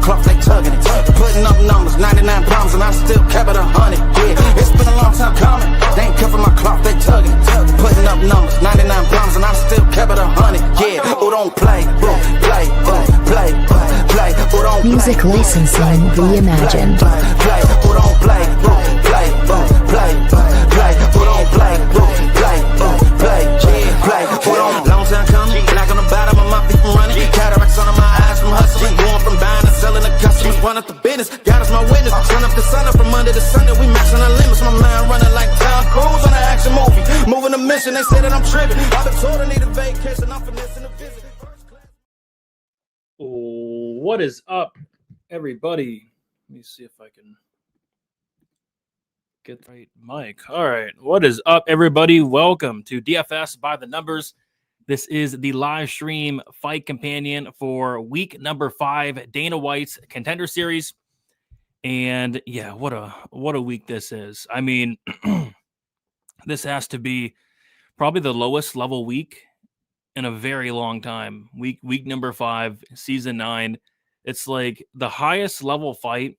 cloth, they tugging it. Putting up numbers, 99 pounds, and I still kept it 100. Yeah, it's been a long time coming. They ain't covering my cloth, they tugging it. Putting up numbers, 99 pounds, and I still kept it 100. Yeah, who don't play, play, play, play, who don't play. Music licensing reimagined. Play, who don't play, play, play, play, who don't play, play, play, who don't. Long time coming, black on the bottom of my feet from running. Cataracts under my eyes from hustling. Going from buying and selling to customers. Run up the business, God is my witness. Turn up the sun up from under the sun that we maxing our limits. My mind running like Tom Cruise on an action movie. Moving a mission, they say that I'm tripping. I've been told I need a vacation, I'm finessing a visit. What is up, everybody? Let me see if I can get the right mic. All right. What is up, everybody? Welcome to DFS by the Numbers. This is the live stream fight companion for week number 5, Dana White's Contender Series. And yeah, what a week this is. I mean, this has to be probably the lowest level week in a very long time. Week number 5, season 9. It's like the highest level fight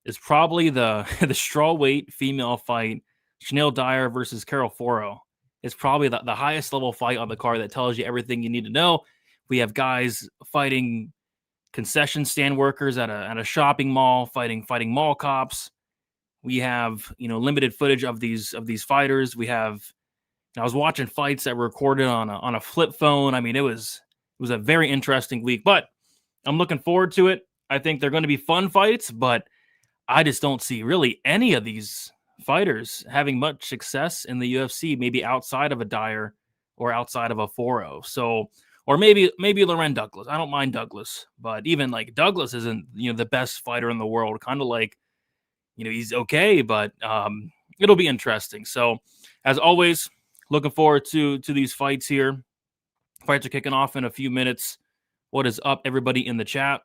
is probably the strawweight female fight, Chanel Dyer versus Carol Forro. It's probably the highest level fight on the card that tells you everything you need to know. We have guys fighting concession stand workers at a shopping mall, fighting mall cops. We have, limited footage of these fighters. I was watching fights that were recorded on a flip phone. I mean, it was a very interesting week, but I'm looking forward to it. I think they're going to be fun fights, but I just don't see really any of these fighters having much success in the UFC, maybe outside of a Dyer or outside of a Forro. So, or maybe Loren Douglas. I don't mind Douglas, but even like Douglas isn't, the best fighter in the world. Kind of like, he's okay, but it'll be interesting. So as always, looking forward to these fights here. Fights are kicking off in a few minutes. What is up, everybody in the chat?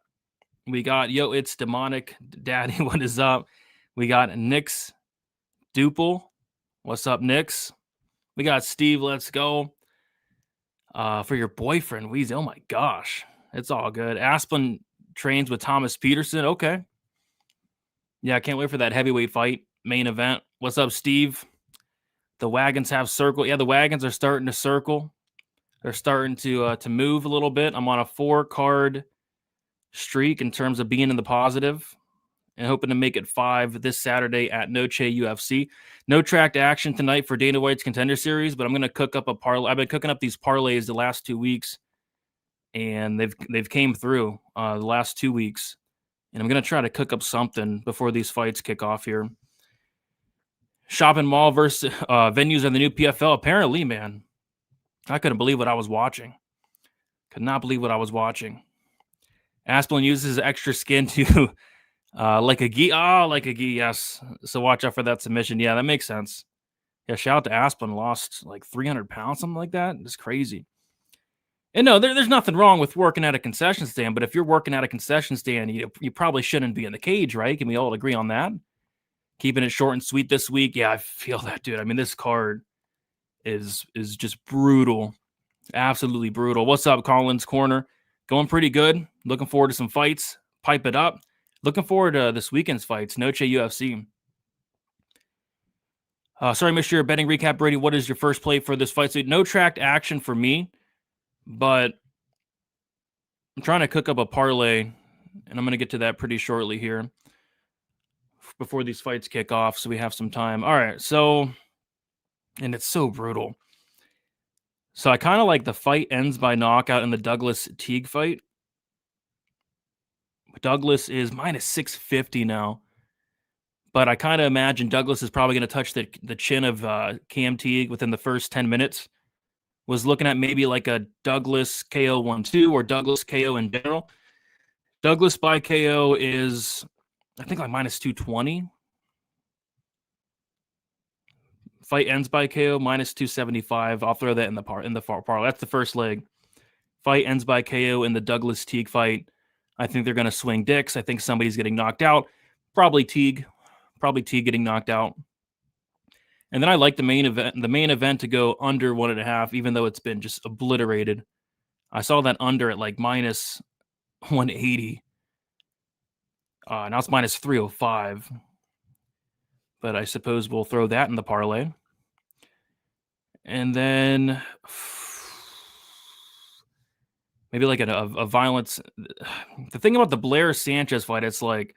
We got, it's Demonic Daddy. What is up? We got Nix Duple. What's up, Nix? We got Steve. Let's go. For your boyfriend, Weezy. Oh my gosh. It's all good. Aspen trains with Thomas Peterson. Okay. Yeah, I can't wait for that heavyweight fight. Main event. What's up, Steve? The wagons have circled. Yeah, the wagons are starting to circle. They're starting to move a little bit. I'm on a 4-card streak in terms of being in the positive and hoping to make it 5 this Saturday at Noche UFC. No tracked action tonight for Dana White's Contender Series, but I'm going to cook up a parlay. I've been cooking up these parlays the last 2 weeks, and they've came through the last 2 weeks, and I'm going to try to cook up something before these fights kick off here. Shopping mall versus venues in the new PFL. Apparently, man, I couldn't believe what I was watching. Could not believe what I was watching. Asplin uses extra skin to like a gi. Oh, like a gi, yes. So watch out for that submission. Yeah, that makes sense. Yeah, shout out to Asplin. Lost like 300 pounds, something like that. It's crazy. And no, there's nothing wrong with working at a concession stand, but if you're working at a concession stand, you probably shouldn't be in the cage, right? Can we all agree on that? Keeping it short and sweet this week. Yeah, I feel that, dude. I mean, this card is just brutal. Absolutely brutal. What's up, Collins Corner? Going pretty good. Looking forward to some fights. Pipe it up. Looking forward to this weekend's fights. Noche UFC. Sorry, missed your betting recap, Brady. What is your first play for this fight? So no tracked action for me, but I'm trying to cook up a parlay, and I'm going to get to that pretty shortly here before these fights kick off, so we have some time. All right, so, and it's so brutal. So I kind of like the fight ends by knockout in the Douglas Teague fight. Douglas is minus 650 now. But I kind of imagine Douglas is probably going to touch the chin of Cam Teague within the first 10 minutes. Was looking at maybe like a Douglas KO 1-2 or Douglas KO in general. Douglas by KO is, I think, like minus 220. Fight ends by KO, minus 275. I'll throw that in the parlay. That's the first leg. Fight ends by KO in the Douglas Teague fight. I think they're going to swing dicks. I think somebody's getting knocked out. Probably Teague getting knocked out. And then I like the main event to go under 1.5, even though it's been just obliterated. I saw that under at like minus 180. Now it's minus 305. But I suppose we'll throw that in the parlay. And then maybe like a violence. The thing about the Blair Sanchez fight, it's like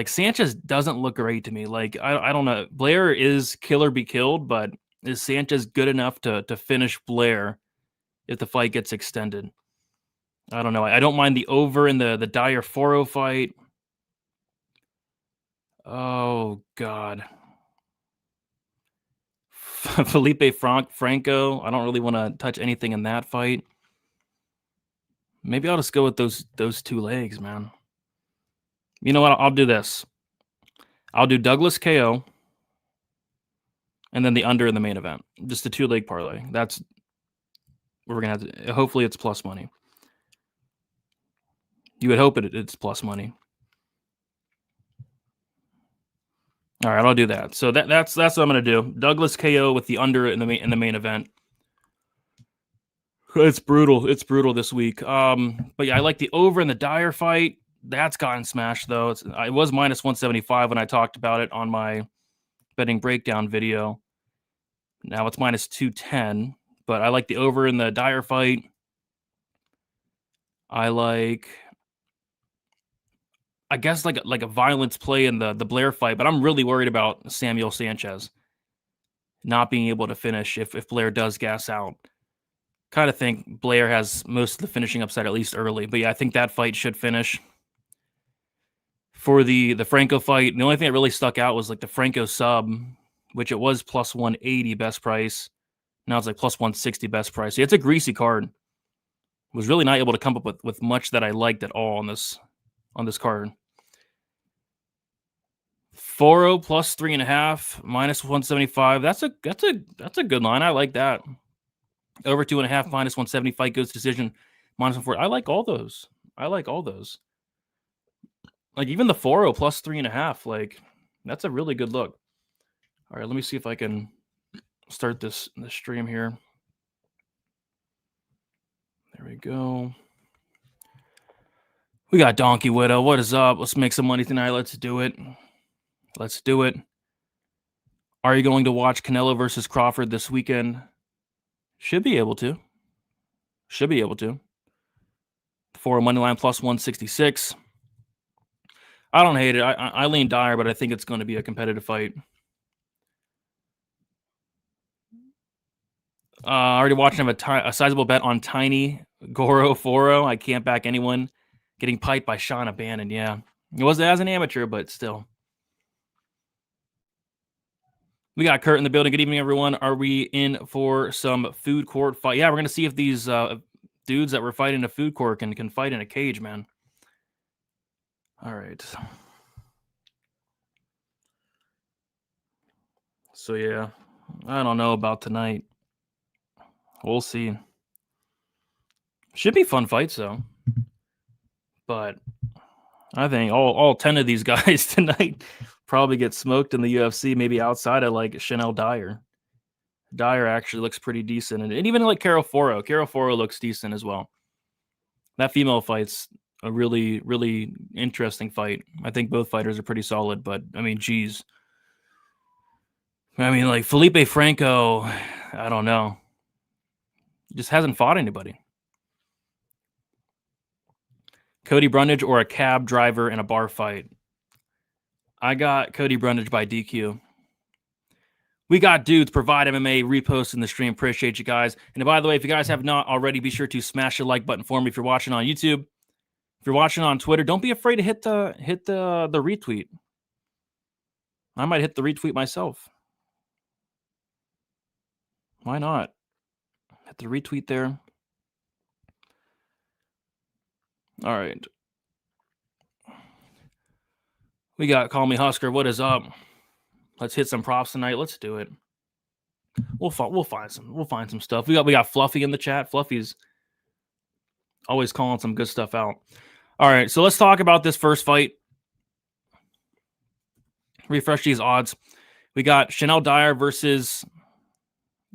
Sanchez doesn't look great to me. Like, I don't know. Blair is kill or be killed, but is Sanchez good enough to finish Blair if the fight gets extended? I don't know. I don't mind the over in the Dyer Forro fight. Oh, God. Felipe Franco. I don't really want to touch anything in that fight. Maybe I'll just go with those 2 legs, man. You know what? I'll do this. I'll do Douglas KO and then the under in the main event. Just a 2-leg parlay. That's what we're going to have to. Hopefully it's plus money. You would hope it's plus money. All right, I'll do that. So that's what I'm going to do. Douglas KO with the under in the main event. It's brutal. It's brutal this week. But yeah, I like the over in the Dyer fight. That's gotten smashed though. It was minus 175 when I talked about it on my betting breakdown video. Now it's minus 210. But I like the over in the Dyer fight. I like, I guess, like a violence play in the Blair fight, but I'm really worried about Samuel Sanchez not being able to finish if Blair does gas out. Kind of think Blair has most of the finishing upside, at least early. But yeah, I think that fight should finish. For the Franco fight, the only thing that really stuck out was like the Franco sub, which it was plus 180 best price. Now it's like plus 160 best price. Yeah, it's a greasy card. Was really not able to come up with much that I liked at all on this card. Forro plus 3.5, minus 175. That's a good line. I like that. Over 2.5, minus 170. Fight goes decision, minus 140. I like all those. Like even the Forro plus 3.5. Like that's a really good look. All right, let me see if I can start this stream here. There we go. We got Donkey Widow. What is up? Let's make some money tonight. Let's do it. Are you going to watch Canelo versus Crawford this weekend? Should be able to. For a money line plus 166. I don't hate it. I lean Dyer, but I think it's going to be a competitive fight. Already watching a sizable bet on Tiny Goro Forro. I can't back anyone getting piped by Sean O'Bannon. Yeah, it was as an amateur, but still. We got Kurt in the building. Good evening, everyone. Are we in for some food court fight? Yeah, we're going to see if these dudes that were fighting in a food court can fight in a cage, man. All right. So, yeah, I don't know about tonight. We'll see. Should be fun fights, though. But I think all 10 of these guys tonight probably get smoked in the UFC, maybe outside of like Chanel Dyer. Dyer actually looks pretty decent. And even like Carol Forro. Carol Forro looks decent as well. That female fight's a really, really interesting fight. I think both fighters are pretty solid, but I mean, geez. I mean, like Felipe Franco, I don't know. Just hasn't fought anybody. Cody Brundage or a cab driver in a bar fight? I got Cody Brundage by DQ. We got dudes provide MMA repost in the stream. Appreciate you guys. And by the way, if you guys have not already, be sure to smash the like button for me. If you're watching on YouTube, if you're watching on Twitter, don't be afraid to hit the retweet. I might hit the retweet myself. Why not? Hit the retweet there. All right. We got Call Me Husker. What is up? Let's hit some props tonight. Let's do it. We'll find some stuff. We got Fluffy in the chat. Fluffy's always calling some good stuff out. All right, so let's talk about this first fight. Refresh these odds. We got Chanel Dyer versus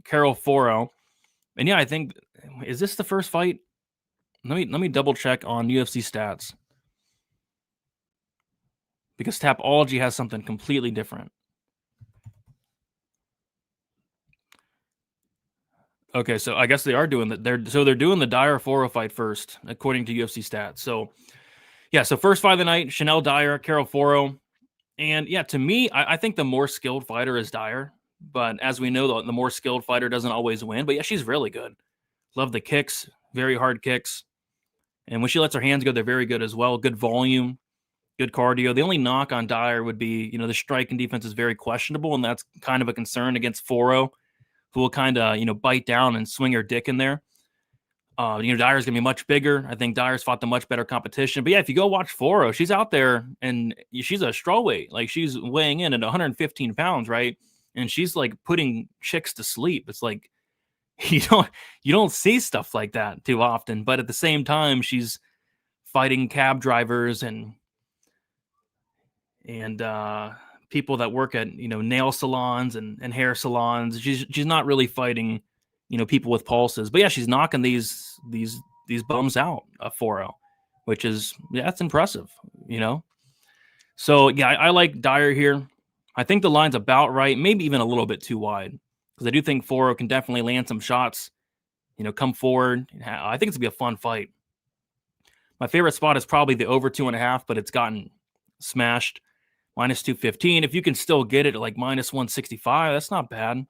Carol Forro. And yeah, I think, is this the first fight? Let me double check on UFC stats. because Tapology has something completely different. Okay, so I guess they are doing that. They're doing the Dyer Forro fight first, according to UFC stats. So yeah, so first fight of the night, Chanel Dyer, Carol Forro. And yeah, to me, I think the more skilled fighter is Dyer. But as we know, the more skilled fighter doesn't always win. But yeah, she's really good. Love the kicks, very hard kicks. And when she lets her hands go, they're very good as well. Good volume, good cardio. The only knock on Dyer would be, the striking defense is very questionable. And that's kind of a concern against Forro, who will kind of, bite down and swing her dick in there. Dyer's going to be much bigger. I think Dyer's fought the much better competition. But yeah, if you go watch Forro, she's out there and she's a strawweight. Like she's weighing in at 115 pounds, right? And she's like putting chicks to sleep. It's like you don't see stuff like that too often. But at the same time, she's fighting cab drivers and people that work at nail salons and hair salons. She's not really fighting people with pulses. But yeah, she's knocking these bums out of Forro, which is that's impressive, So yeah, I like Dyer here. I think the line's about right, maybe even a little bit too wide, because I do think Forro can definitely land some shots, come forward. I think it's gonna be a fun fight. My favorite spot is probably the over 2.5, but it's gotten smashed. Minus 215. If you can still get it at like minus 165, that's not bad.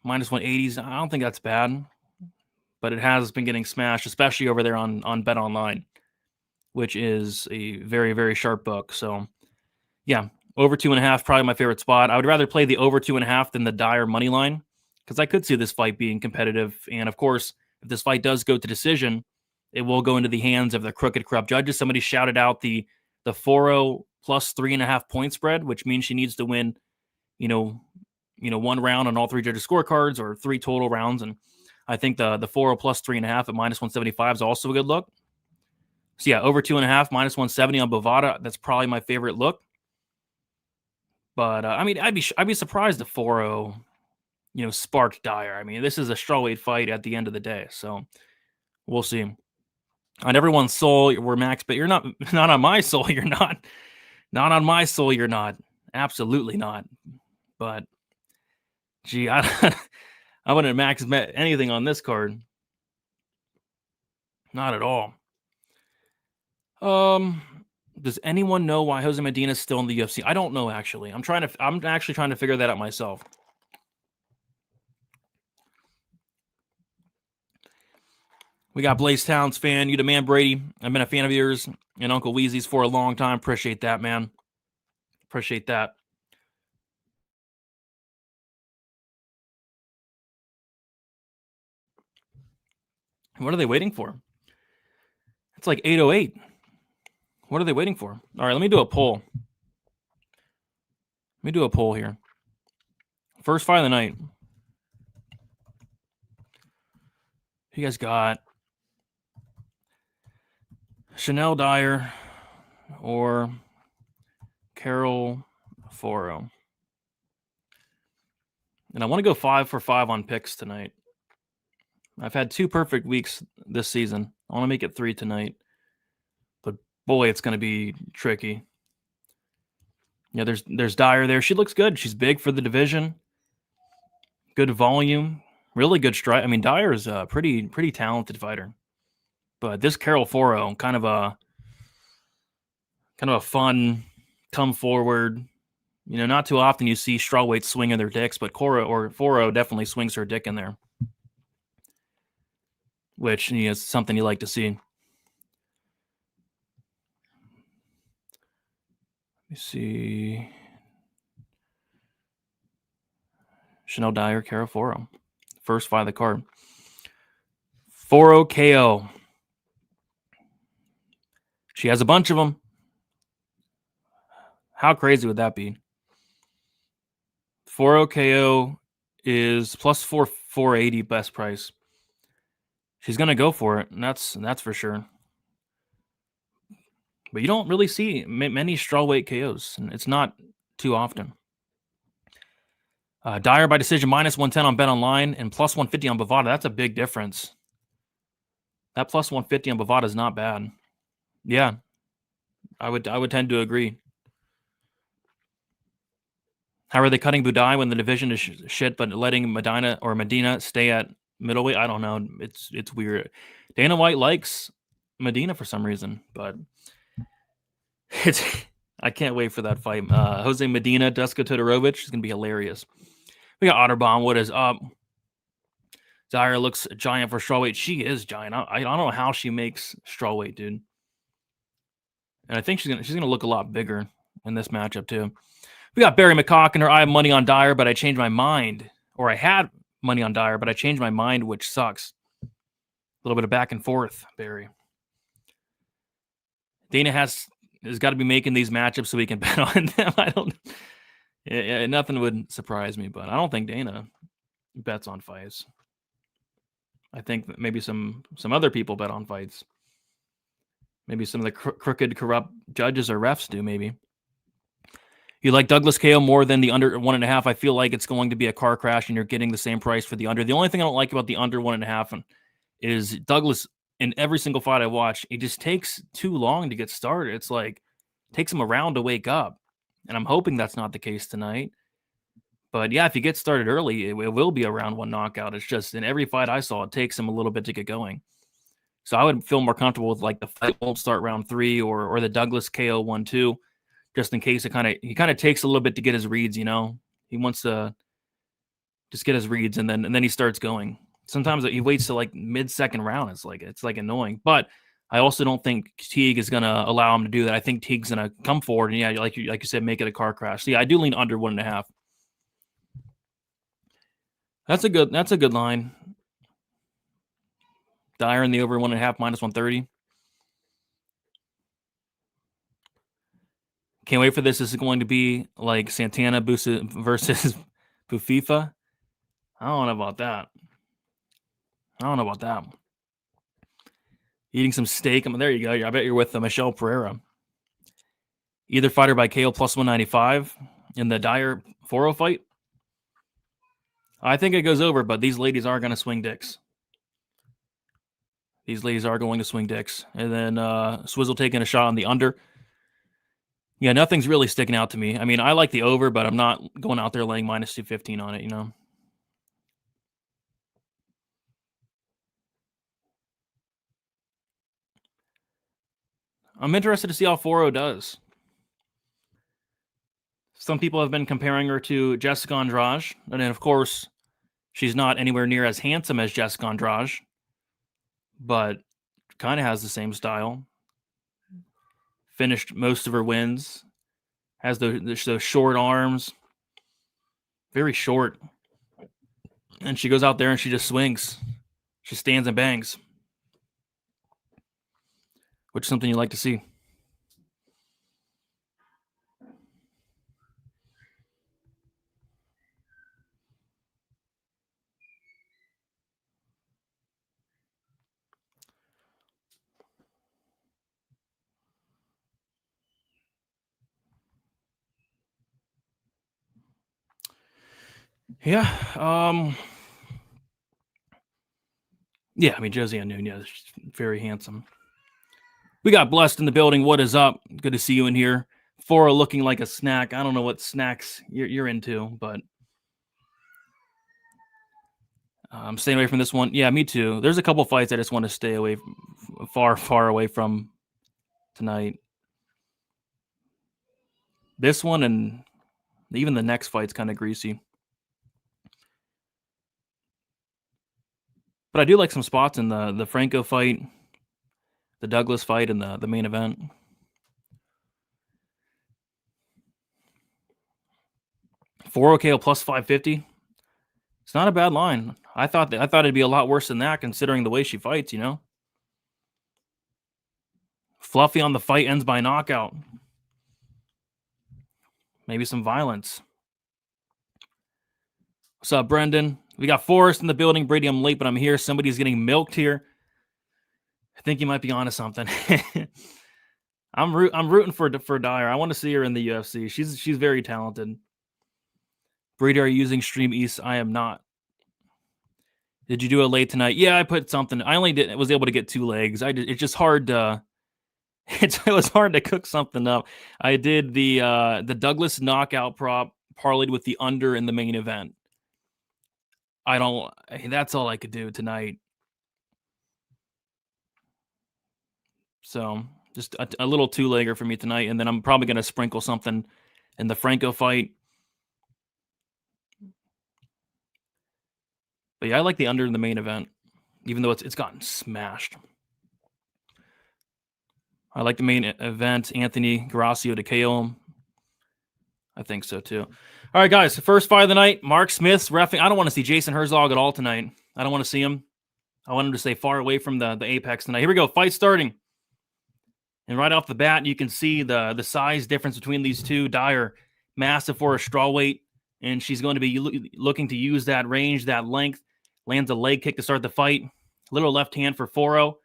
Minus 180s, I don't think that's bad. But it has been getting smashed, especially over there on Bet Online, which is a very, very sharp book. So, yeah, over 2.5, probably my favorite spot. I would rather play the over 2.5 than the Dyer money line, because I could see this fight being competitive. And of course, if this fight does go to decision, it will go into the hands of the crooked, corrupt judges. Somebody shouted out the Forro plus 3.5 point spread, which means she needs to win, one round on all three judges' scorecards or 3 total rounds. And I think the Forro plus 3.5 at minus 175 is also a good look. So yeah, over 2.5, minus 170 on Bovada. That's probably my favorite look. But I'd be surprised if Forro, sparked Dyer. I mean, this is a strawweight fight at the end of the day, so we'll see. On everyone's soul, we're Max, but you're not on my soul. You're not. Not on my soul, you're not. Absolutely not. But, gee, I wouldn't max bet anything on this card. Not at all. Does anyone know why Jose Medina is still in the UFC? I don't know, actually. I'm actually trying to figure that out myself. We got Blaze Towns fan, you the man, Brady. I've been a fan of yours and Uncle Weezy's for a long time. Appreciate that, man. Appreciate that. What are they waiting for? It's like 8:08. What are they waiting for? All right, let me do a poll. Let me do a poll here. First fight of the night. You guys got Chanel Dyer or Carol Forro. And I want to go 5 for 5 on picks tonight. I've had 2 perfect weeks this season. I want to make it 3 tonight. But boy, it's going to be tricky. Yeah, there's Dyer there. She looks good. She's big for the division. Good volume. Really good strike. I mean, Dyer is a pretty talented fighter. But this Carol Forro, kind of a fun come forward. Not too often you see strawweights swinging their dicks, but Forro definitely swings her dick in there, which is something you like to see. Let me see. Chanel Dyer, Carol Forro. First fight of the card. Forro KO. She has a bunch of them. How crazy would that be? Forro KO is plus 480 best price. She's gonna go for it, and that's for sure. But you don't really see many strawweight KOs, and it's not too often. Dyer by decision minus 110 on Bet Online and plus 150 on Bovada. That's a big difference. That plus 150 on Bovada is not bad. Yeah. I would tend to agree. How are they cutting Budai when the division is shit, but letting Medina stay at middleweight? I don't know. It's weird. Dana White likes Medina for some reason, but it's I can't wait for that fight. Jose Medina, Duska Todorovic is gonna be hilarious. We got Otterbomb. What is up? Dyer looks giant for strawweight. She is giant. I don't know how she makes strawweight, dude. And I think she's gonna look a lot bigger in this matchup too. We got Barry McCockiner. I have money on Dyer, but I changed my mind. Or I had money on Dyer, but I changed my mind, which sucks. A little bit of back and forth, Barry. Dana has got to be making these matchups so we can bet on them. I don't. Yeah, nothing would surprise me, but I don't think Dana bets on fights. I think maybe some other people bet on fights. Maybe some of the crooked, corrupt judges or refs do. Maybe. You like Douglas KO more than the under 1.5. I feel like it's going to be a car crash and you're getting the same price for the under. The only thing I don't like about the under 1.5 is Douglas, in every single fight I watch, it just takes too long to get started. It's like, it takes him a round to wake up. And I'm hoping that's not the case tonight. But yeah, if you get started early, it will be a round 1 knockout. It's just in every fight I saw, it takes him a little bit to get going. So I would feel more comfortable with like the fight won't start round 3 or the Douglas KO 1-2. Just in case he kind of takes a little bit to get his reads, you know. He wants to just get his reads and then he starts going. Sometimes he waits to like mid-second round. It's like annoying. But I also don't think Teague is gonna allow him to do that. I think Teague's gonna come forward and yeah, like you said, make it a car crash. So yeah, I do lean under 1.5. That's a good line. Dyer in the over 1.5 minus 130. Can't wait for this. This is going to be like Santana versus Bufifa. I don't know about that. Eating some steak. There you go. I bet you're with Michelle Pereira. Either fighter by KO plus 195 in the Dyer Forro fight. I think it goes over, but these ladies are going to swing dicks. And then Swizzle taking a shot on the under. Yeah, nothing's really sticking out to me. I mean, I like the over, but I'm not going out there laying minus 215 on it, you know. I'm interested to see how Forro does. Some people have been comparing her to Jessica Andrade, and then, of course, she's not anywhere near as handsome as Jessica Andrade, but kind of has the same style. Finished most of her wins. Has those short arms. Very short. And she goes out there and she just swings. She stands and bangs. Which is something you like to see. Yeah. Yeah, I mean, Josie Nunez, very handsome. We got Blessed in the building. What is up? Good to see you in here. Forro looking like a snack. I don't know what snacks you're into, but I'm staying away from this one. Yeah, me too. There's a couple fights I just want to stay away from, far away from tonight. This one and even the next fight's kind of greasy. But I do like some spots in the Franco fight, the Douglas fight, and the main event. Forro KO plus 550. It's not a bad line. I thought it'd be a lot worse than that, considering the way she fights. You know, Fluffy on the fight ends by knockout. Maybe some violence. What's up, Brendan? We got Forrest in the building. Brady, I'm late, but I'm here. Somebody's getting milked here. I think you might be onto something. I'm rooting for Dyer. I want to see her in the UFC. She's very talented. Brady, are you using Stream East? I am not. Did you do it late tonight? Yeah, I put something. I only was able to get 2 legs. It's just hard to It was hard to cook something up. I did the Douglas knockout prop parlayed with the under in the main event. That's all I could do tonight. So just a little two-legger for me tonight, and then I'm probably going to sprinkle something in the Franco fight. But yeah, I like the under in the main event, even though it's gotten smashed. I like the main event, Anthony Gracio to KO. I think so too. All right, guys, the first fight of the night, Mark Smith's reffing. I don't want to see Jason Herzog at all tonight. I don't want to see him. I want him to stay far away from the apex tonight. Here we go, fight starting. And right off the bat, you can see the size difference between these two. Dyer, massive for a strawweight, and she's going to be looking to use that range, that length. Lands a leg kick to start the fight. Little left hand for Forro.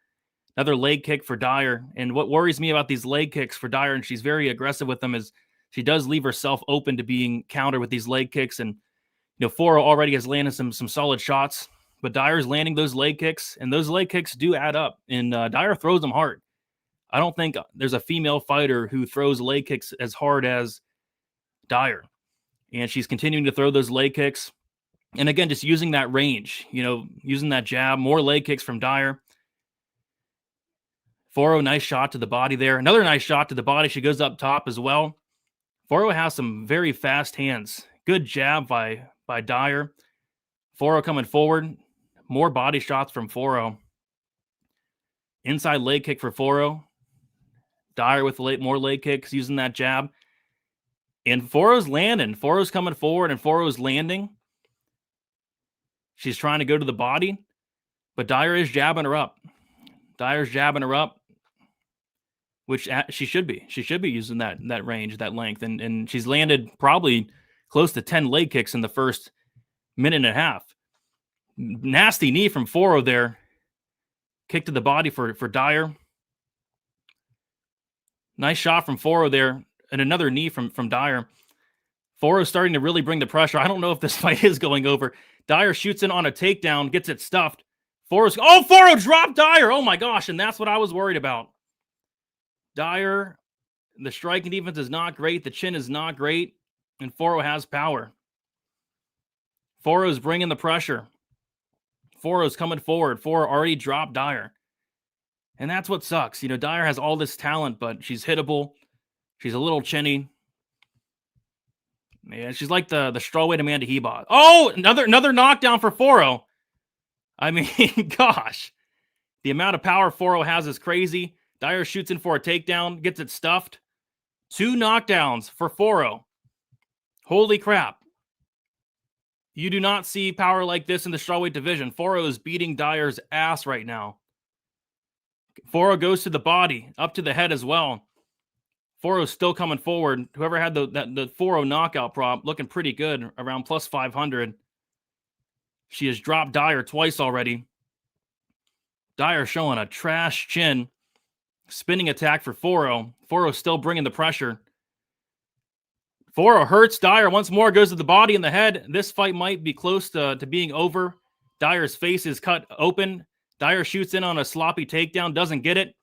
Another leg kick for Dyer. And what worries me about these leg kicks for Dyer, and she's very aggressive with them, is she does leave herself open to being countered with these leg kicks. And, Forro already has landed some solid shots, but Dyer's landing those leg kicks, and those leg kicks do add up. And Dyer throws them hard. I don't think there's a female fighter who throws leg kicks as hard as Dyer. And she's continuing to throw those leg kicks. And again, just using that range, using that jab, more leg kicks from Dyer. Forro, nice shot to the body there. Another nice shot to the body. She goes up top as well. Forro has some very fast hands. Good jab by Dyer. Forro coming forward. More body shots from Forro. Inside leg kick for Forro. Dyer with more leg kicks using that jab. And Forro's landing. Forro's coming forward and Forro's landing. She's trying to go to the body, but Dyer is jabbing her up. Dyer's jabbing her up, which she should be. She should be using that range, that length. And she's landed probably close to 10 leg kicks in the first minute and a half. Nasty knee from Forro there. Kick to the body for Dyer. Nice shot from Forro there. And another knee from Dyer. Forro's starting to really bring the pressure. I don't know if this fight is going over. Dyer shoots in on a takedown, gets it stuffed. Forro dropped Dyer. Oh my gosh, and that's what I was worried about. Dyer, the striking defense is not great. The chin is not great. And Forro has power. Forro's bringing the pressure. Forro's coming forward. Forro already dropped Dyer. And that's what sucks. Dyer has all this talent, but she's hittable. She's a little chinny. Yeah, she's like the strawweight Amanda Hebot. Oh, another knockdown for Forro. I mean, gosh. The amount of power Forro has is crazy. Dyer shoots in for a takedown, gets it stuffed. 2 knockdowns for Forro. Holy crap. You do not see power like this in the strawweight division. Forro is beating Dyer's ass right now. Forro goes to the body, up to the head as well. Forro's still coming forward. Whoever had the Forro knockout prop looking pretty good, around plus 500. She has dropped Dyer twice already. Dyer showing a trash chin. Spinning attack for Forro. Forro still bringing the pressure. Forro hurts Dyer once more, goes to the body and the head. This fight might be close to being over. Dyer's face is cut open. Dyer shoots in on a sloppy takedown, doesn't get it.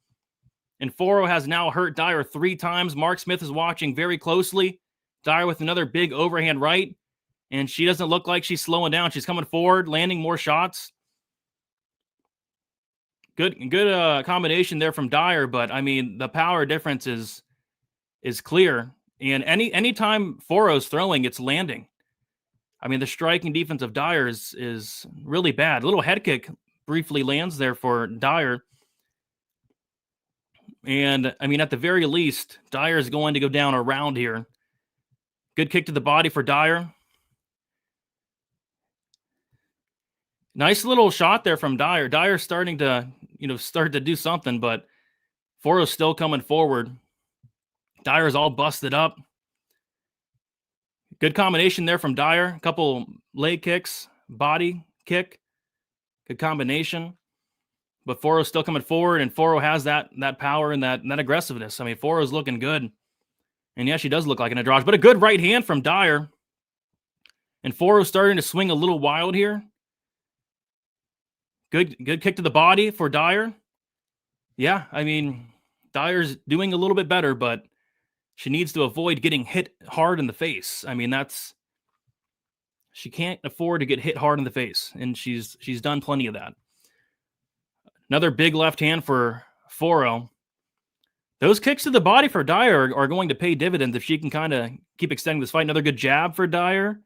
And Forro has now hurt Dyer 3 times. Mark Smith is watching very closely. Dyer with another big overhand right. And she doesn't look like she's slowing down. She's coming forward, landing more shots. Good combination there from Dyer, but I mean, the power difference is clear. And anytime Forro's throwing, it's landing. I mean, the striking defense of Dyer is really bad. A little head kick briefly lands there for Dyer. And, I mean, at the very least, Dyer is going to go down around here. Good kick to the body for Dyer. Nice little shot there from Dyer. Dyer's starting to, start to do something, but Forro's still coming forward. Dyer's all busted up. Good combination there from Dyer. A couple leg kicks, body kick. Good combination. But Forro's still coming forward, and Forro has that power and that aggressiveness. I mean, Forro's looking good. And yeah, she does look like an androgyne, but a good right hand from Dyer. And Forro's starting to swing a little wild here. Good kick to the body for Dyer. Yeah, I mean, Dyer's doing a little bit better, but she needs to avoid getting hit hard in the face. I mean, she can't afford to get hit hard in the face, and she's done plenty of that. Another big left hand for Forro. Those kicks to the body for Dyer are going to pay dividends if she can kind of keep extending this fight. Another good jab for Dyer.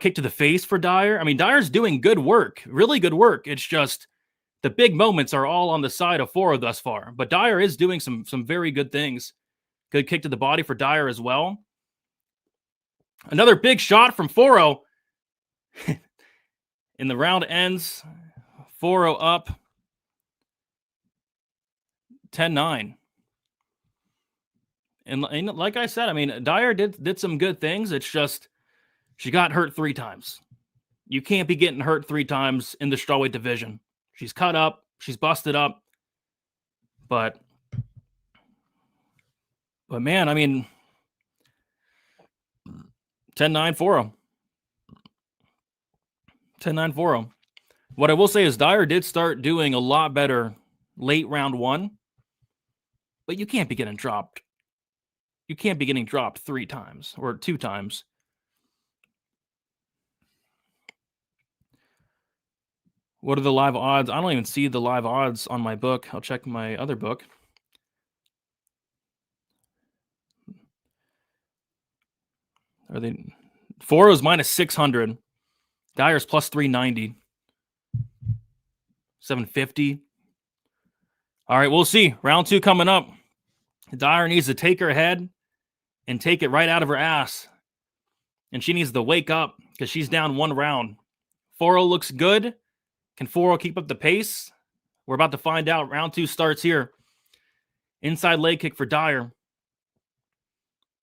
Kick to the face for Dyer. I mean, Dyer's doing good work, really good work. It's just the big moments are all on the side of Forro thus far. But Dyer is doing some very good things. Good kick to the body for Dyer as well. Another big shot from Forro. And the round ends. Forro up 10-9. And like I said, I mean, Dyer did some good things. It's just she got hurt 3 times. You can't be getting hurt 3 times in the strawweight division. She's cut up. She's busted up. But man, I mean, 10-9 Forro. 10-9 Forro. What I will say is Dyer did start doing a lot better late round 1. But you can't be getting dropped. You can't be getting dropped 3 times or 2 times. What are the live odds? I don't even see the live odds on my book. I'll check my other book. Are they? Forro's minus 600. Dyer's plus 390. 750. All right, we'll see. Round 2 coming up. Dyer needs to take her head and take it right out of her ass. And she needs to wake up because she's down 1 round. Forro looks good. Can Forro keep up the pace? We're about to find out. Round 2 starts here. Inside leg kick for Dyer.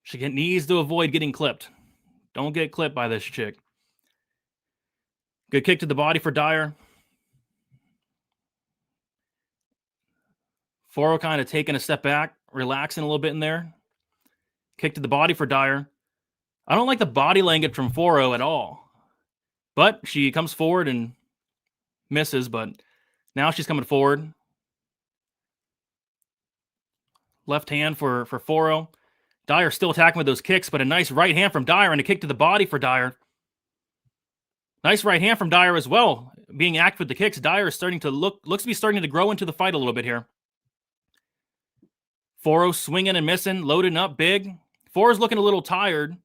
She needs to avoid getting clipped. Don't get clipped by this chick. Good kick to the body for Dyer. Forro kind of taking a step back, relaxing a little bit in there. Kick to the body for Dyer. I don't like the body language from Forro at all. But she comes forward and misses, but now she's coming forward. Left hand for Forro. Dyer still attacking with those kicks, but a nice right hand from Dyer and a kick to the body for Dyer. Nice right hand from Dyer as well. Being active with the kicks, Dyer is starting to looks to be starting to grow into the fight a little bit here. Forro swinging and missing, loading up big. Forro's looking a little tired,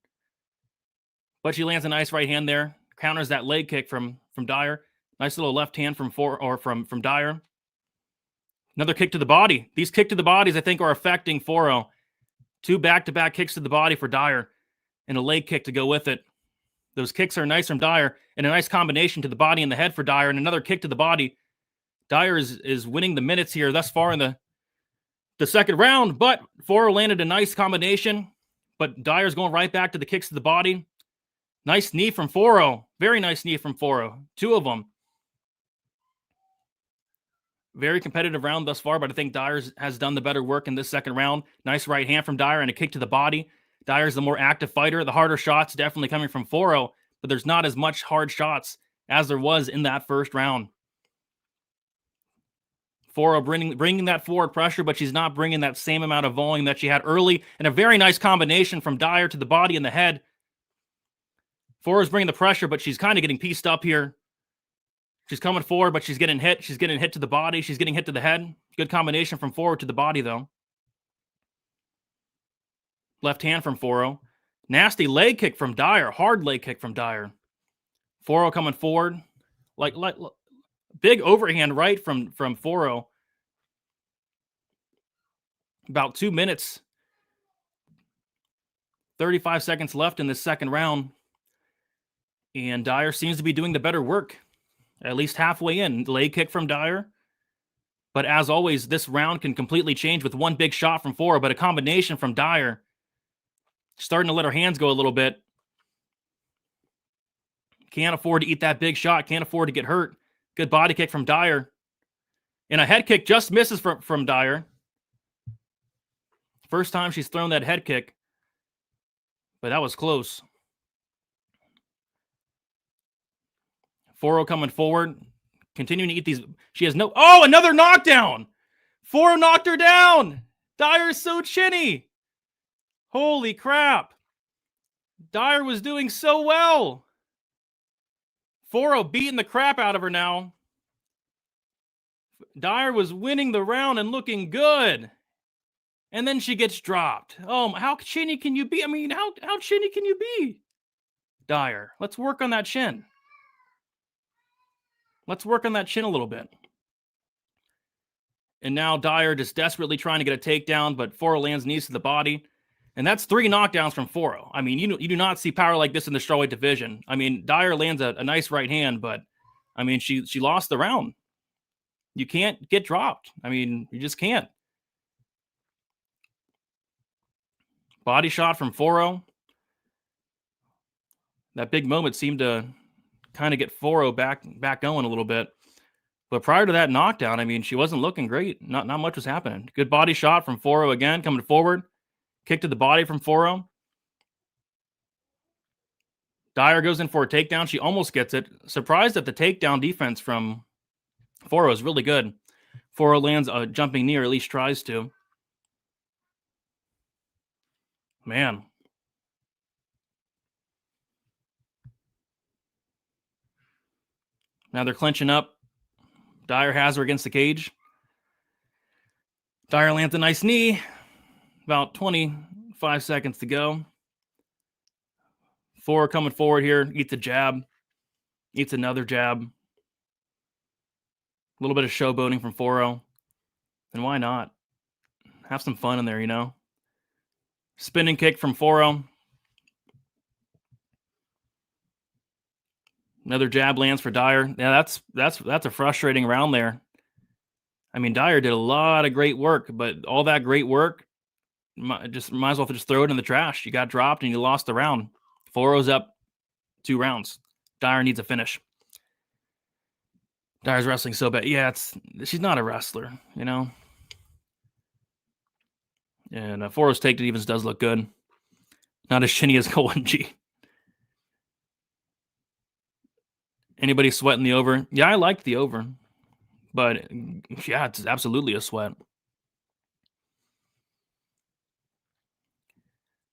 but she lands a nice right hand there. Counters that leg kick from Dyer. Nice little left hand from Dyer. Another kick to the body. These kick to the bodies, I think, are affecting Forro. 2 back-to-back kicks to the body for Dyer and a leg kick to go with it. Those kicks are nice from Dyer and a nice combination to the body and the head for Dyer and another kick to the body. Dyer is winning the minutes here thus far in the second round, but Forro landed a nice combination, but Dyer's going right back to the kicks to the body. Nice knee from Forro. Very nice knee from Forro. 2 of them. Very competitive round thus far, but I think Dyer has done the better work in this second round. Nice right hand from Dyer and a kick to the body. Dyer's the more active fighter. The harder shots definitely coming from Forro, but there's not as much hard shots as there was in that first round. Forro bringing that forward pressure, but she's not bringing that same amount of volume that she had early. And a very nice combination from Dyer to the body and the head. Forro's bringing the pressure, but she's kind of getting pieced up here. She's coming forward, but she's getting hit. She's getting hit to the body. She's getting hit to the head. Good combination from Forro to the body, though. Left hand from Forro. Nasty leg kick from Dyer. Hard leg kick from Dyer. Forro coming forward. Like big overhand right from Forro. About 2 minutes. 35 seconds left in this second round. And Dyer seems to be doing the better work. At least halfway in. Leg kick from Dyer. But as always, this round can completely change with one big shot from Forro, but a combination from Dyer. Starting to let her hands go a little bit. Can't afford to eat that big shot. Can't afford to get hurt. Good body kick from Dyer. And a head kick just misses from Dyer. First time she's thrown that head kick. But that was close. Forro coming forward. Continuing to eat these. She has no... Oh, another knockdown! Forro knocked her down. Dyer's so chinny. Holy crap. Dyer was doing so well. Forro beating the crap out of her now. Dyer was winning the round and looking good. And then she gets dropped. Oh, how chinny can you be? I mean, how chinny can you be? Dyer, let's work on that chin. Let's work on that chin a little bit. And now Dyer just desperately trying to get a takedown, but Forro lands knees to the body. And that's 3 knockdowns from Forro. I mean, you do not see power like this in the strawweight division. I mean, Dyer lands a nice right hand, but I mean, she lost the round. You can't get dropped. I mean, you just can't. Body shot from Forro. That big moment seemed to kind of get Forro back going a little bit. But prior to that knockdown, I mean, she wasn't looking great. Not much was happening. Good body shot from Forro again, coming forward. Kick to the body from Forro. Dyer goes in for a takedown. She almost gets it. Surprised that the takedown defense from Forro is really good. Forro lands a jumping knee, or at least tries to. Man. Now they're clinching up. Dyer has her against the cage. Dyer lands a nice knee. About 25 seconds to go. Forro coming forward here. Eats a jab. Eats another jab. A little bit of showboating from Forro. And why not? Have some fun in there, you know? Spinning kick from Forro. Another jab lands for Dyer. Yeah, that's a frustrating round there. I mean, Dyer did a lot of great work, but all that great work, might as well just throw it in the trash. You got dropped and you lost the round. Forro's up 2 rounds. Dyer needs a finish. Dyer's wrestling so bad. Yeah, she's not a wrestler, you know? And Forro's take defense does look good. Not as chinny as Colin G. Anybody sweating the over? Yeah, I liked the over. But, yeah, it's absolutely a sweat.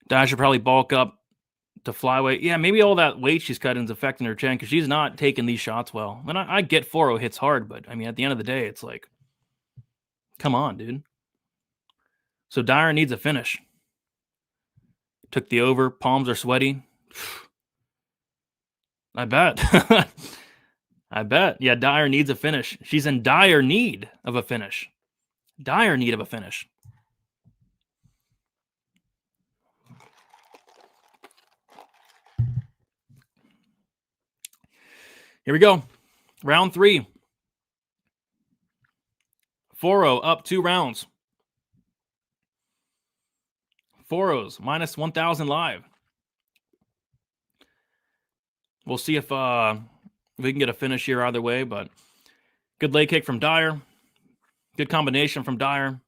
Dyer should probably bulk up to flyweight. Yeah, maybe all that weight she's cutting is affecting her chin because she's not taking these shots well. And I get Forro hits hard, but, I mean, at the end of the day, it's like, come on, dude. So Dyer needs a finish. Took the over. Palms are sweaty. I bet. I bet. Yeah, Dyer needs a finish. She's in dire need of a finish. Dire need of a finish. Here we go. Round 3. Forro up 2 rounds. Forro's minus 1,000 live. We'll see if we can get a finish here either way, but good leg kick from Dyer. Good combination from Dyer.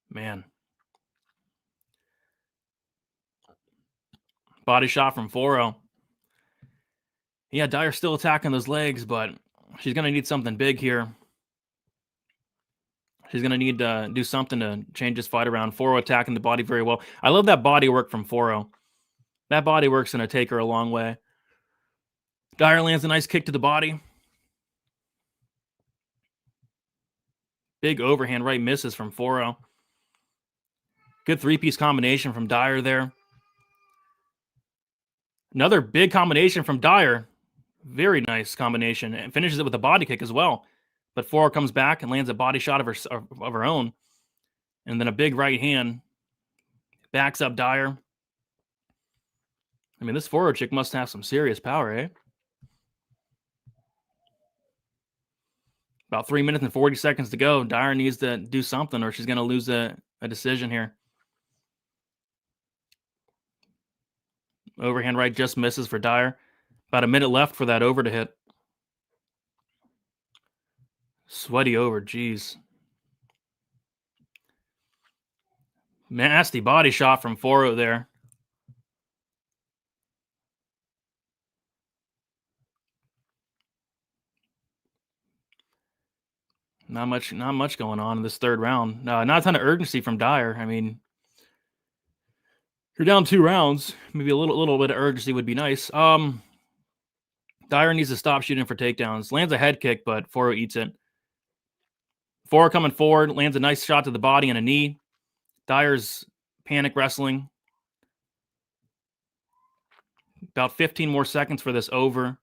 Man. Body shot from Forro. Yeah, Dyer's still attacking those legs, but she's going to need something big here. She's going to need to do something to change this fight around. Forro attacking the body very well. I love that body work from Forro. That body work's going to take her a long way. Dyer lands a nice kick to the body. Big overhand right misses from Forro. Good 3-piece combination from Dyer there. Another big combination from Dyer. Very nice combination. And finishes it with a body kick as well. But Forro comes back and lands a body shot of her own. And then a big right hand. Backs up Dyer. I mean, this Forro chick must have some serious power, eh? About 3 minutes and 40 seconds to go. Dyer needs to do something or she's going to lose a decision here. Overhand right just misses for Dyer. About a minute left for that over to hit. Sweaty over, jeez. Nasty body shot from Forro there. Not much going on in this third round. Not a ton of urgency from Dyer. I mean, you're down 2 rounds. Maybe a little bit of urgency would be nice. Dyer needs to stop shooting for takedowns. Lands a head kick, but Forro eats it. Forro coming forward, lands a nice shot to the body and a knee. Dyer's panic wrestling. About 15 more seconds for this over.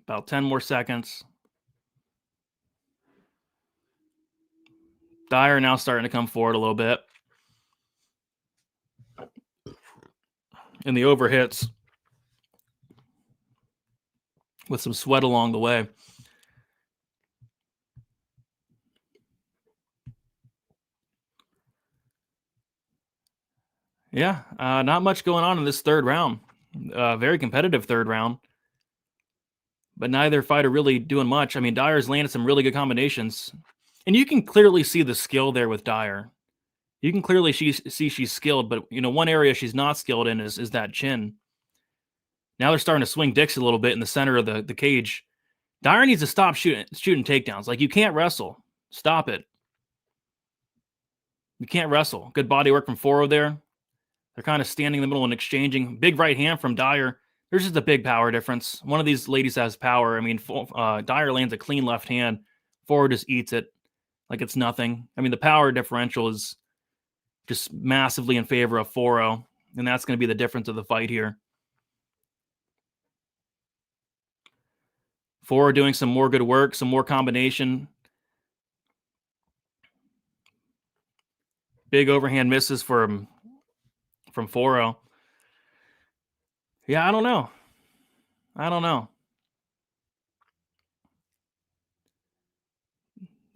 About 10 more seconds. Dyer now starting to come forward a little bit. And the over hits with some sweat along the way. Yeah, not much going on in this third round. Very competitive third round. But neither fighter really doing much. I mean, Dyer's landed some really good combinations. And you can clearly see the skill there with Dyer. You can clearly see she's skilled, but one area she's not skilled in is that chin. Now they're starting to swing dicks a little bit in the center of the cage. Dyer needs to stop shooting takedowns. Like, you can't wrestle. Stop it. You can't wrestle. Good body work from Forro there. They're kind of standing in the middle and exchanging. Big right hand from Dyer. There's just a big power difference. One of these ladies has power. I mean, Dyer lands a clean left hand. Forro just eats it like it's nothing. I mean, the power differential is just massively in favor of Forro, and that's going to be the difference of the fight here. Forro doing some more good work, some more combination. Big overhand misses from Forro. Yeah, I don't know.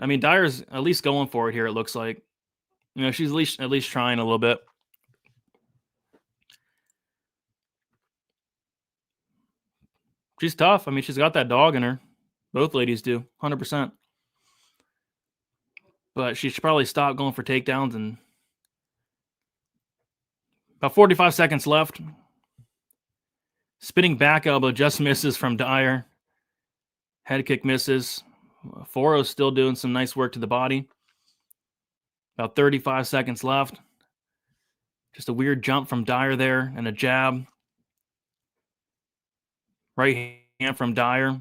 I mean, Dyer's at least going for it here, it looks like. She's at least trying a little bit. She's tough. I mean, she's got that dog in her. Both ladies do, 100%. But she should probably stop going for takedowns. And about 45 seconds left. Spinning back elbow just misses from Dyer. Head kick misses. Forro's still doing some nice work to the body. About 35 seconds left. Just a weird jump from Dyer there and a jab. Right hand from Dyer.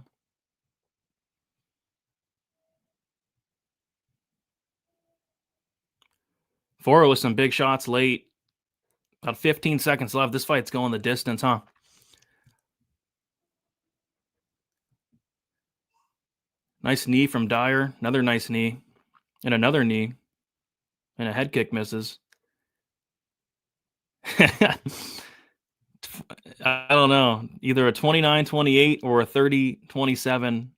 Forro with some big shots late. About 15 seconds left. This fight's going the distance, huh? Nice knee from Dyer. Another nice knee. And another knee. And a head kick misses. I don't know. Either a 29-28 or a 30-27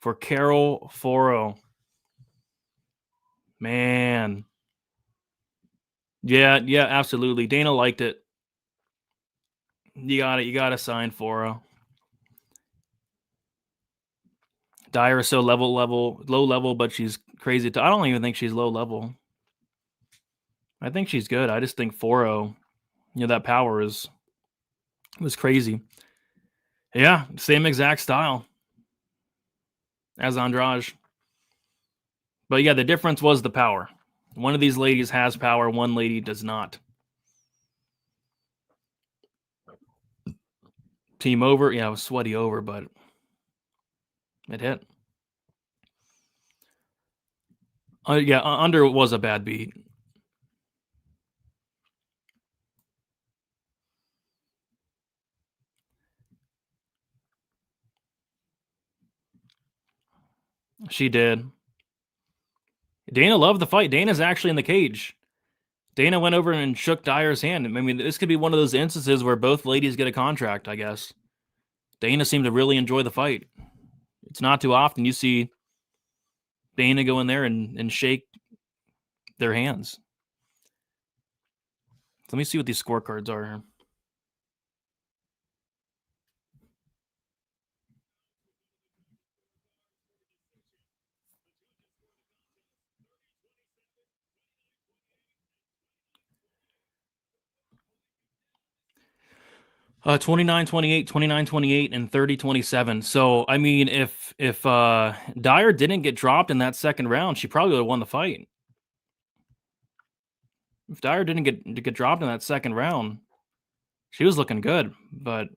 for Carol Forro. Man. Yeah, absolutely. Dana liked it. You got to sign Forro. Dyer is so low level, but she's crazy. I don't even think she's low level. I think she's good. I just think Forro, that power was crazy. Yeah, same exact style as Andrade. But yeah, the difference was the power. One of these ladies has power, one lady does not. Team over. Yeah, it was sweaty over, but it hit. Yeah, under was a bad beat. She did. Dana loved the fight. Dana's actually in the cage. Dana went over and shook Dyer's hand. I mean, this could be one of those instances where both ladies get a contract, I guess. Dana seemed to really enjoy the fight. It's not too often you see Dana go in there and shake their hands. Let me see what these scorecards are here. 29-28, 29-28, and 30-27. So, I mean, if Dyer didn't get dropped in that second round, she probably would have won the fight. If Dyer didn't get dropped in that second round, she was looking good. But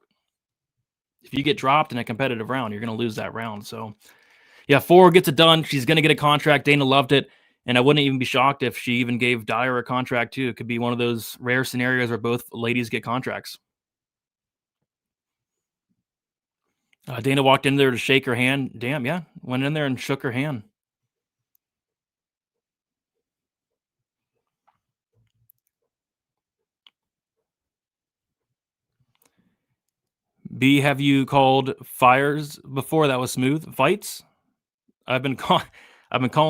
if you get dropped in a competitive round, you're going to lose that round. So, yeah, Forro gets it done. She's going to get a contract. Dana loved it. And I wouldn't even be shocked if she even gave Dyer a contract, too. It could be one of those rare scenarios where both ladies get contracts. Dana walked in there to shake her hand. Damn, yeah. Went in there and shook her hand. B, have you called fires before that was smooth? Fights? I've been calling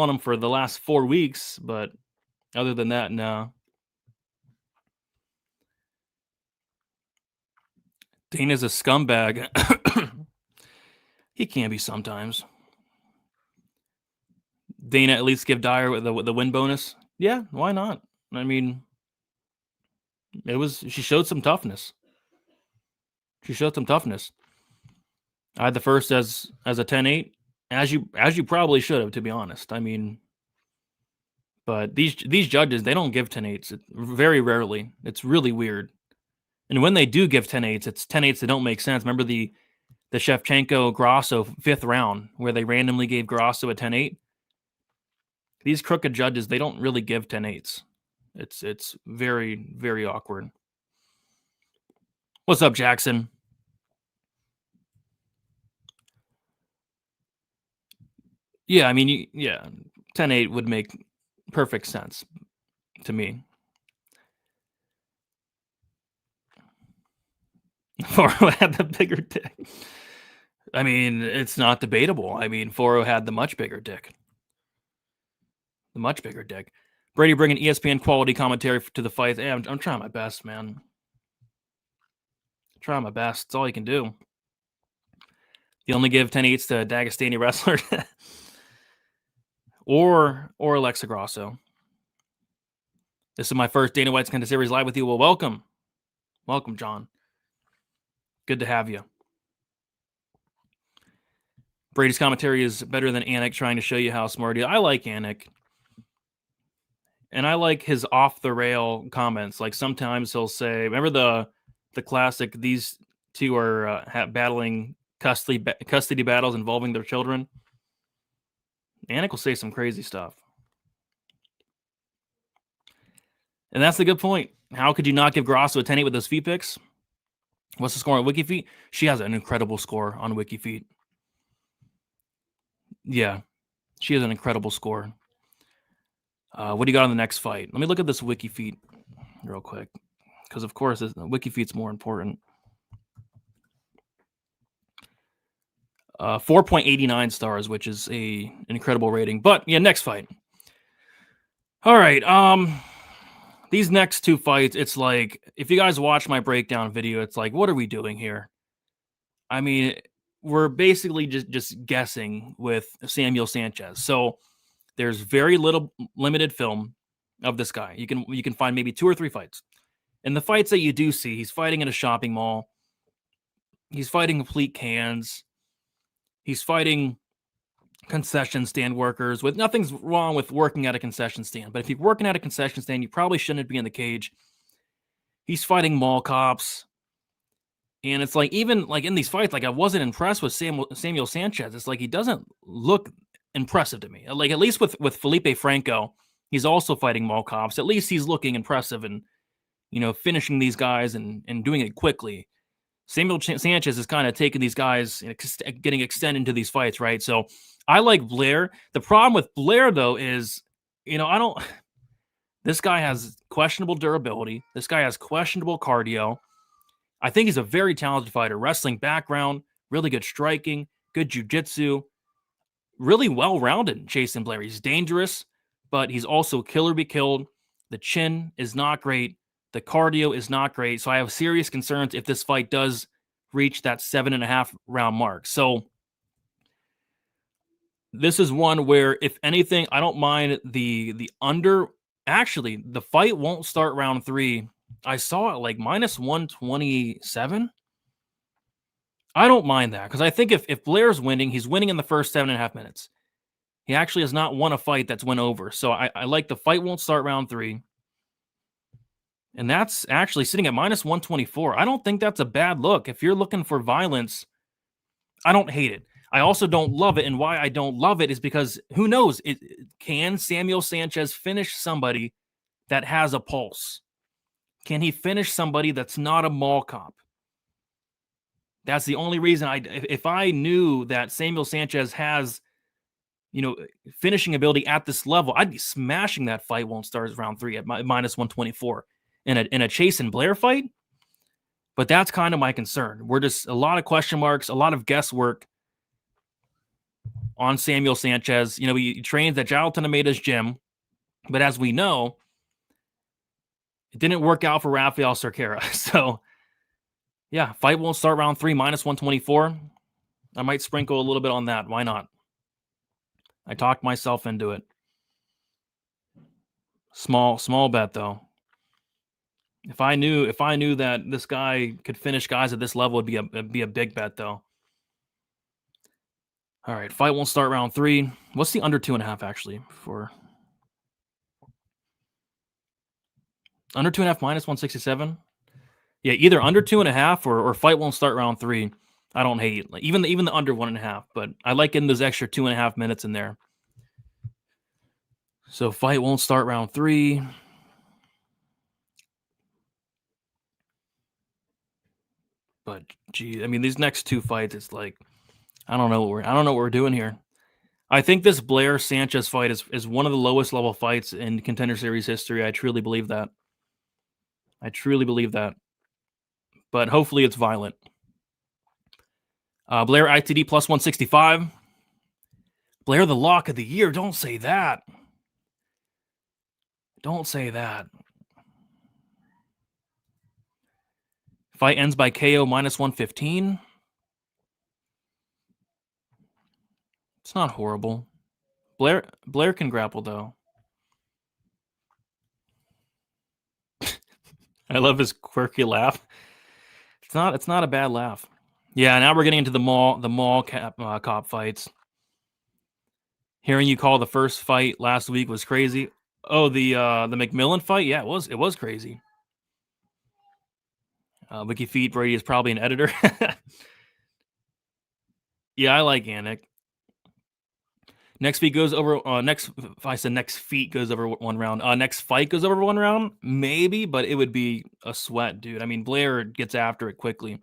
them for the last 4 weeks, but other than that, no. Dana's a scumbag. He can be sometimes. Dana at least give Dyer the win bonus. Yeah, why not? I mean, she showed some toughness. She showed some toughness. I had the first as a 10-8, as you probably should have, to be honest. I mean, but these judges, they don't give 10-8s very rarely. It's really weird. And when they do give 10-8s, it's 10-8s that don't make sense. Remember the Shevchenko Grasso 5th round where they randomly gave Grasso a 10-8? These crooked judges, they don't really give 10-8s. It's very, very awkward. What's up, Jackson? Yeah, I mean, 10-8 would make perfect sense to me. Forro had the bigger dick. I mean, it's not debatable. I mean, Forro had the much bigger dick. The much bigger dick. Brady bringing ESPN quality commentary to the fight. Hey, I'm trying my best, man. Trying my best. It's all you can do. You only give 10-8s to Dagestani wrestler or Alexa Grasso. This is my first Dana White's Contender Series live with you. Well, welcome. Welcome, John. Good to have you. Brady's commentary is better than Anik trying to show you how smart he is. I like Anik. And I like his off-the-rail comments. Like sometimes he'll say, remember the classic, these two are battling custody battles involving their children? Anik will say some crazy stuff. And that's the good point. How could you not give Grasso a 10-8 with those feet picks? What's the score on WikiFeet? She has an incredible score on WikiFeet. Yeah, she has an incredible score. What do you got on the next fight? Let me look at this WikiFeet real quick. Because, of course, WikiFeet's more important. 4.89 stars, which is an incredible rating. But, yeah, next fight. All right. These next two fights, it's like, if you guys watch my breakdown video, it's like, what are we doing here? I mean, we're basically just guessing with Samuel Sanchez. So there's very limited film of this guy. You can find maybe 2 or 3 fights. And the fights that you do see, he's fighting in a shopping mall. He's fighting complete cans. He's fighting concession stand workers. With nothing's wrong with working at a concession stand, but if you're working at a concession stand, you probably shouldn't be in the cage. He's fighting mall cops. And it's like, even like in these fights, like I wasn't impressed with Samuel Sanchez. It's like he doesn't look impressive to me. Like at least with Felipe Franco, he's also fighting mall cops. At least he's looking impressive and, finishing these guys and doing it quickly. Samuel Sanchez is kind of taking these guys, getting extended into these fights, right? So I like Blair. The problem with Blair, though, is, this guy has questionable durability. This guy has questionable cardio. I think he's a very talented fighter. Wrestling background, really good striking, good jiu-jitsu, really well-rounded, Jason Blair. He's dangerous, but he's also killer be killed. The chin is not great. The cardio is not great. So I have serious concerns if this fight does reach that 7.5 round mark. So this is one where, if anything, I don't mind the under. Actually, the fight won't start round 3. I saw it like minus 127. I don't mind that because I think if Blair's winning, he's winning in the first 7.5 minutes. He actually has not won a fight that's went over. So I like the fight won't start round 3. And that's actually sitting at minus 124. I don't think that's a bad look. If you're looking for violence, I don't hate it. I also don't love it. And why I don't love it is because who knows? Can Samuel Sanchez finish somebody that has a pulse? Can he finish somebody that's not a mall cop? That's the only reason if I knew that Samuel Sanchez has, finishing ability at this level, I'd be smashing that fight won't start round 3 at minus 124 in a Chase and Blair fight. But that's kind of my concern. We're just a lot of question marks, a lot of guesswork on Samuel Sanchez. He trains at Jonathan Almeida's gym, but as we know, it didn't work out for Rafael Cerquera. So, yeah, fight won't start round 3, minus 124. I might sprinkle a little bit on that. Why not? I talked myself into it. Small bet though. If I knew that this guy could finish guys at this level, it'd be a big bet though. All right, fight won't start round 3. What's the under 2.5 actually for under 2.5 minus 167? Yeah, either under 2.5 or fight won't start round 3. I don't hate even the under 1.5, but I like getting those extra 2.5 minutes in there. So fight won't start round 3. But gee, I mean, these next 2 fights, it's like I don't know what we're doing here. I think this Blair Sanchez fight is one of the lowest level fights in Contender Series history. I truly believe that. But hopefully it's violent. Blair ITD plus 165. Blair the lock of the year. Don't say that. Don't say that. Fight ends by KO minus 115. It's not horrible. Blair can grapple though. I love his quirky laugh. It's not a bad laugh. Yeah, now we're getting into the mall cop fights. Hearing you call the first fight last week was crazy. Oh, the McMillan fight? Yeah, it was crazy. Wiki Feet Brady is probably an editor. Yeah, I like Anik. Next feet goes over. Next feet goes over 1 round. Next fight goes over 1 round, maybe, but it would be a sweat, dude. I mean, Blair gets after it quickly.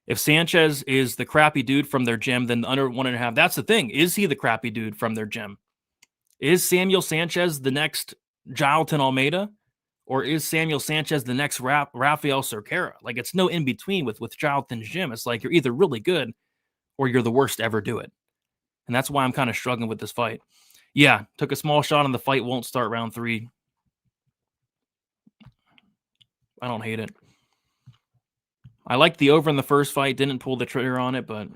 If Sanchez is the crappy dude from their gym, then the under 1.5. That's the thing. Is he the crappy dude from their gym? Is Samuel Sanchez the next Jonathan Almeida? Or is Samuel Sanchez the next Rafael Cerquera? Like, it's no in between with Jonathan's gym. It's like you're either really good or you're the worst to ever do it. And that's why I'm kind of struggling with this fight. Yeah, took a small shot on the fight. Won't start round 3. I don't hate it. I liked the over in the first fight. Didn't pull the trigger on it, but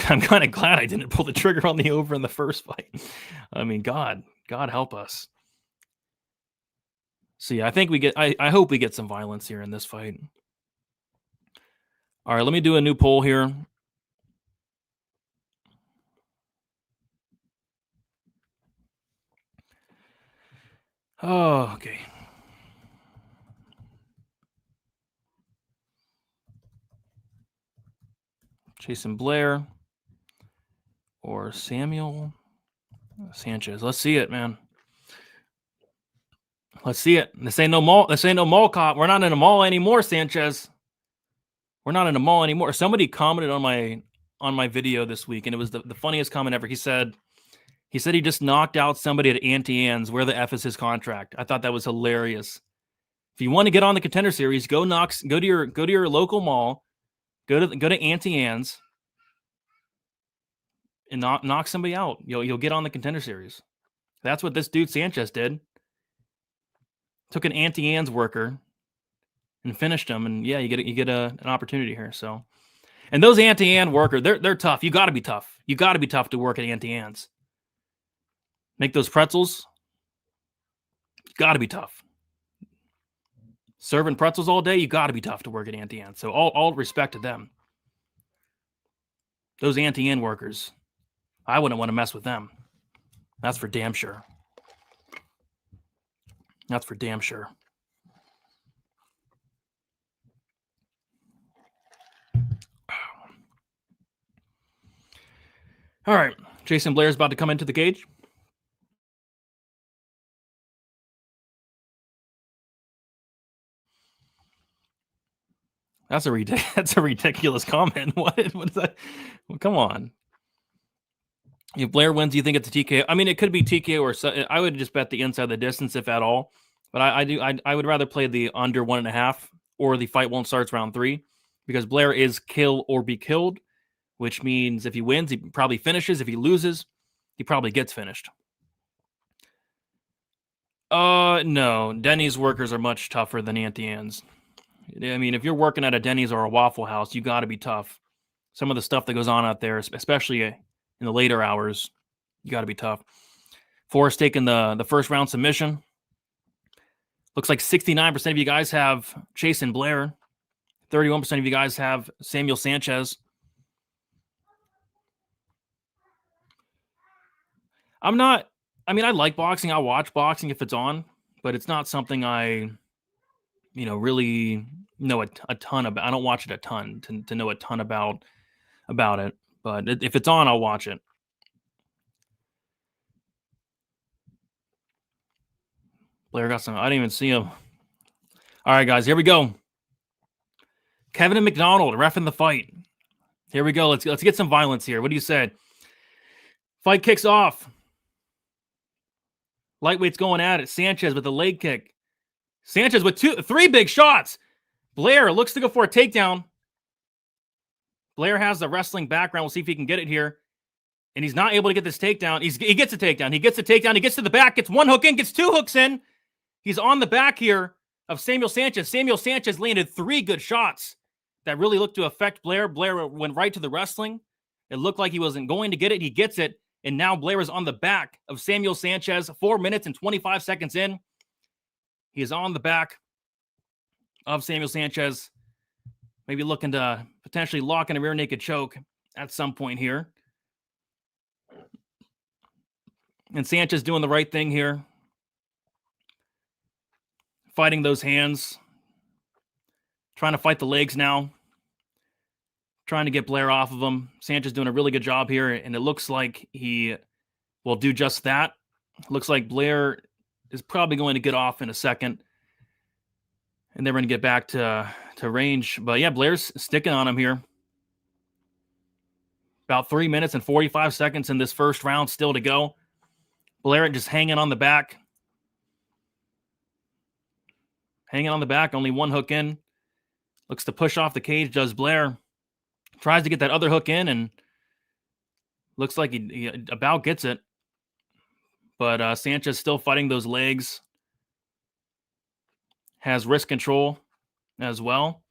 I'm kind of glad I didn't pull the trigger on the over in the first fight. I mean, God help us. See, I think I hope we get some violence here in this fight. All right, let me do a new poll here. Oh, okay. Jason Blair or Samuel Sanchez. Let's see it, man. Let's see it. This ain't no mall cop. We're not in a mall anymore, Sanchez. We're not in a mall anymore. Somebody commented on my video this week, and it was the funniest comment ever. He said he just knocked out somebody at Auntie Anne's. Where the F is his contract? I thought that was hilarious. If you want to get on the Contender Series, go to your local mall, go to Auntie Anne's, and knock somebody out. You'll get on the Contender Series. That's what this dude Sanchez did. Took an Auntie Anne's worker and finished him, and yeah, you get an opportunity here. So, and those Auntie Anne workers, they're tough. You got to be tough. You got to be tough to work at Auntie Anne's. Make those pretzels. Got to be tough. Serving pretzels all day, you got to be tough to work at Auntie Anne's. So all respect to them. Those Auntie Anne workers, I wouldn't want to mess with them. That's for damn sure. That's for damn sure. All right. Jason Blair's about to come into the cage. That's a ridiculous comment. What is that? Well, come on. If Blair wins, do you think it's a TKO? I mean, it could be TKO or I would just bet the inside of the distance, if at all. But I would rather play the under 1.5 or the fight won't start round 3 because Blair is kill or be killed, which means if he wins, he probably finishes. If he loses, he probably gets finished. No. Denny's workers are much tougher than Auntie Anne's. I mean, if you're working at a Denny's or a Waffle House, you got to be tough. Some of the stuff that goes on out there, especially in the later hours, you got to be tough. Forrest taking the first round submission. Looks like 69% of you guys have Jason Blair. 31% of you guys have Samuel Sanchez. I like boxing. I'll watch boxing if it's on, but it's not something I, really know a ton about. I don't watch it a ton to know a ton about it. But if it's on, I'll watch it. Blair got some. I didn't even see him. All right, guys, here we go. Kevin and McDonald reffing the fight. Here we go. Let's get some violence here. What do you say? Fight kicks off. Lightweight's going at it. Sanchez with a leg kick. Sanchez with 3 big shots. Blair looks to go for a takedown. Blair has the wrestling background. We'll see if he can get it here. And he's not able to get this takedown. He gets a takedown. He gets a takedown. He gets to the back. Gets 1 hook in. Gets 2 hooks in. He's on the back here of Samuel Sanchez. Samuel Sanchez landed 3 good shots that really looked to affect Blair. Blair went right to the wrestling. It looked like he wasn't going to get it. He gets it. And now Blair is on the back of Samuel Sanchez. 4 minutes and 25 seconds in. He is on the back of Samuel Sanchez. Maybe looking to potentially lock in a rear naked choke at some point here. And Sanchez doing the right thing here. Fighting those hands. Trying to fight the legs now. Trying to get Blair off of him. Sanchez doing a really good job here, and it looks like he will do just that. Looks like Blair is probably going to get off in a second. And then we're going to get back to range. But yeah, Blair's sticking on him here. About 3 minutes and 45 seconds in this first round still to go. Blair just hanging on the back. Hanging on the back, only 1 hook in. Looks to push off the cage, does Blair. Tries to get that other hook in, and looks like he about gets it. But Sanchez still fighting those legs. Has wrist control as well.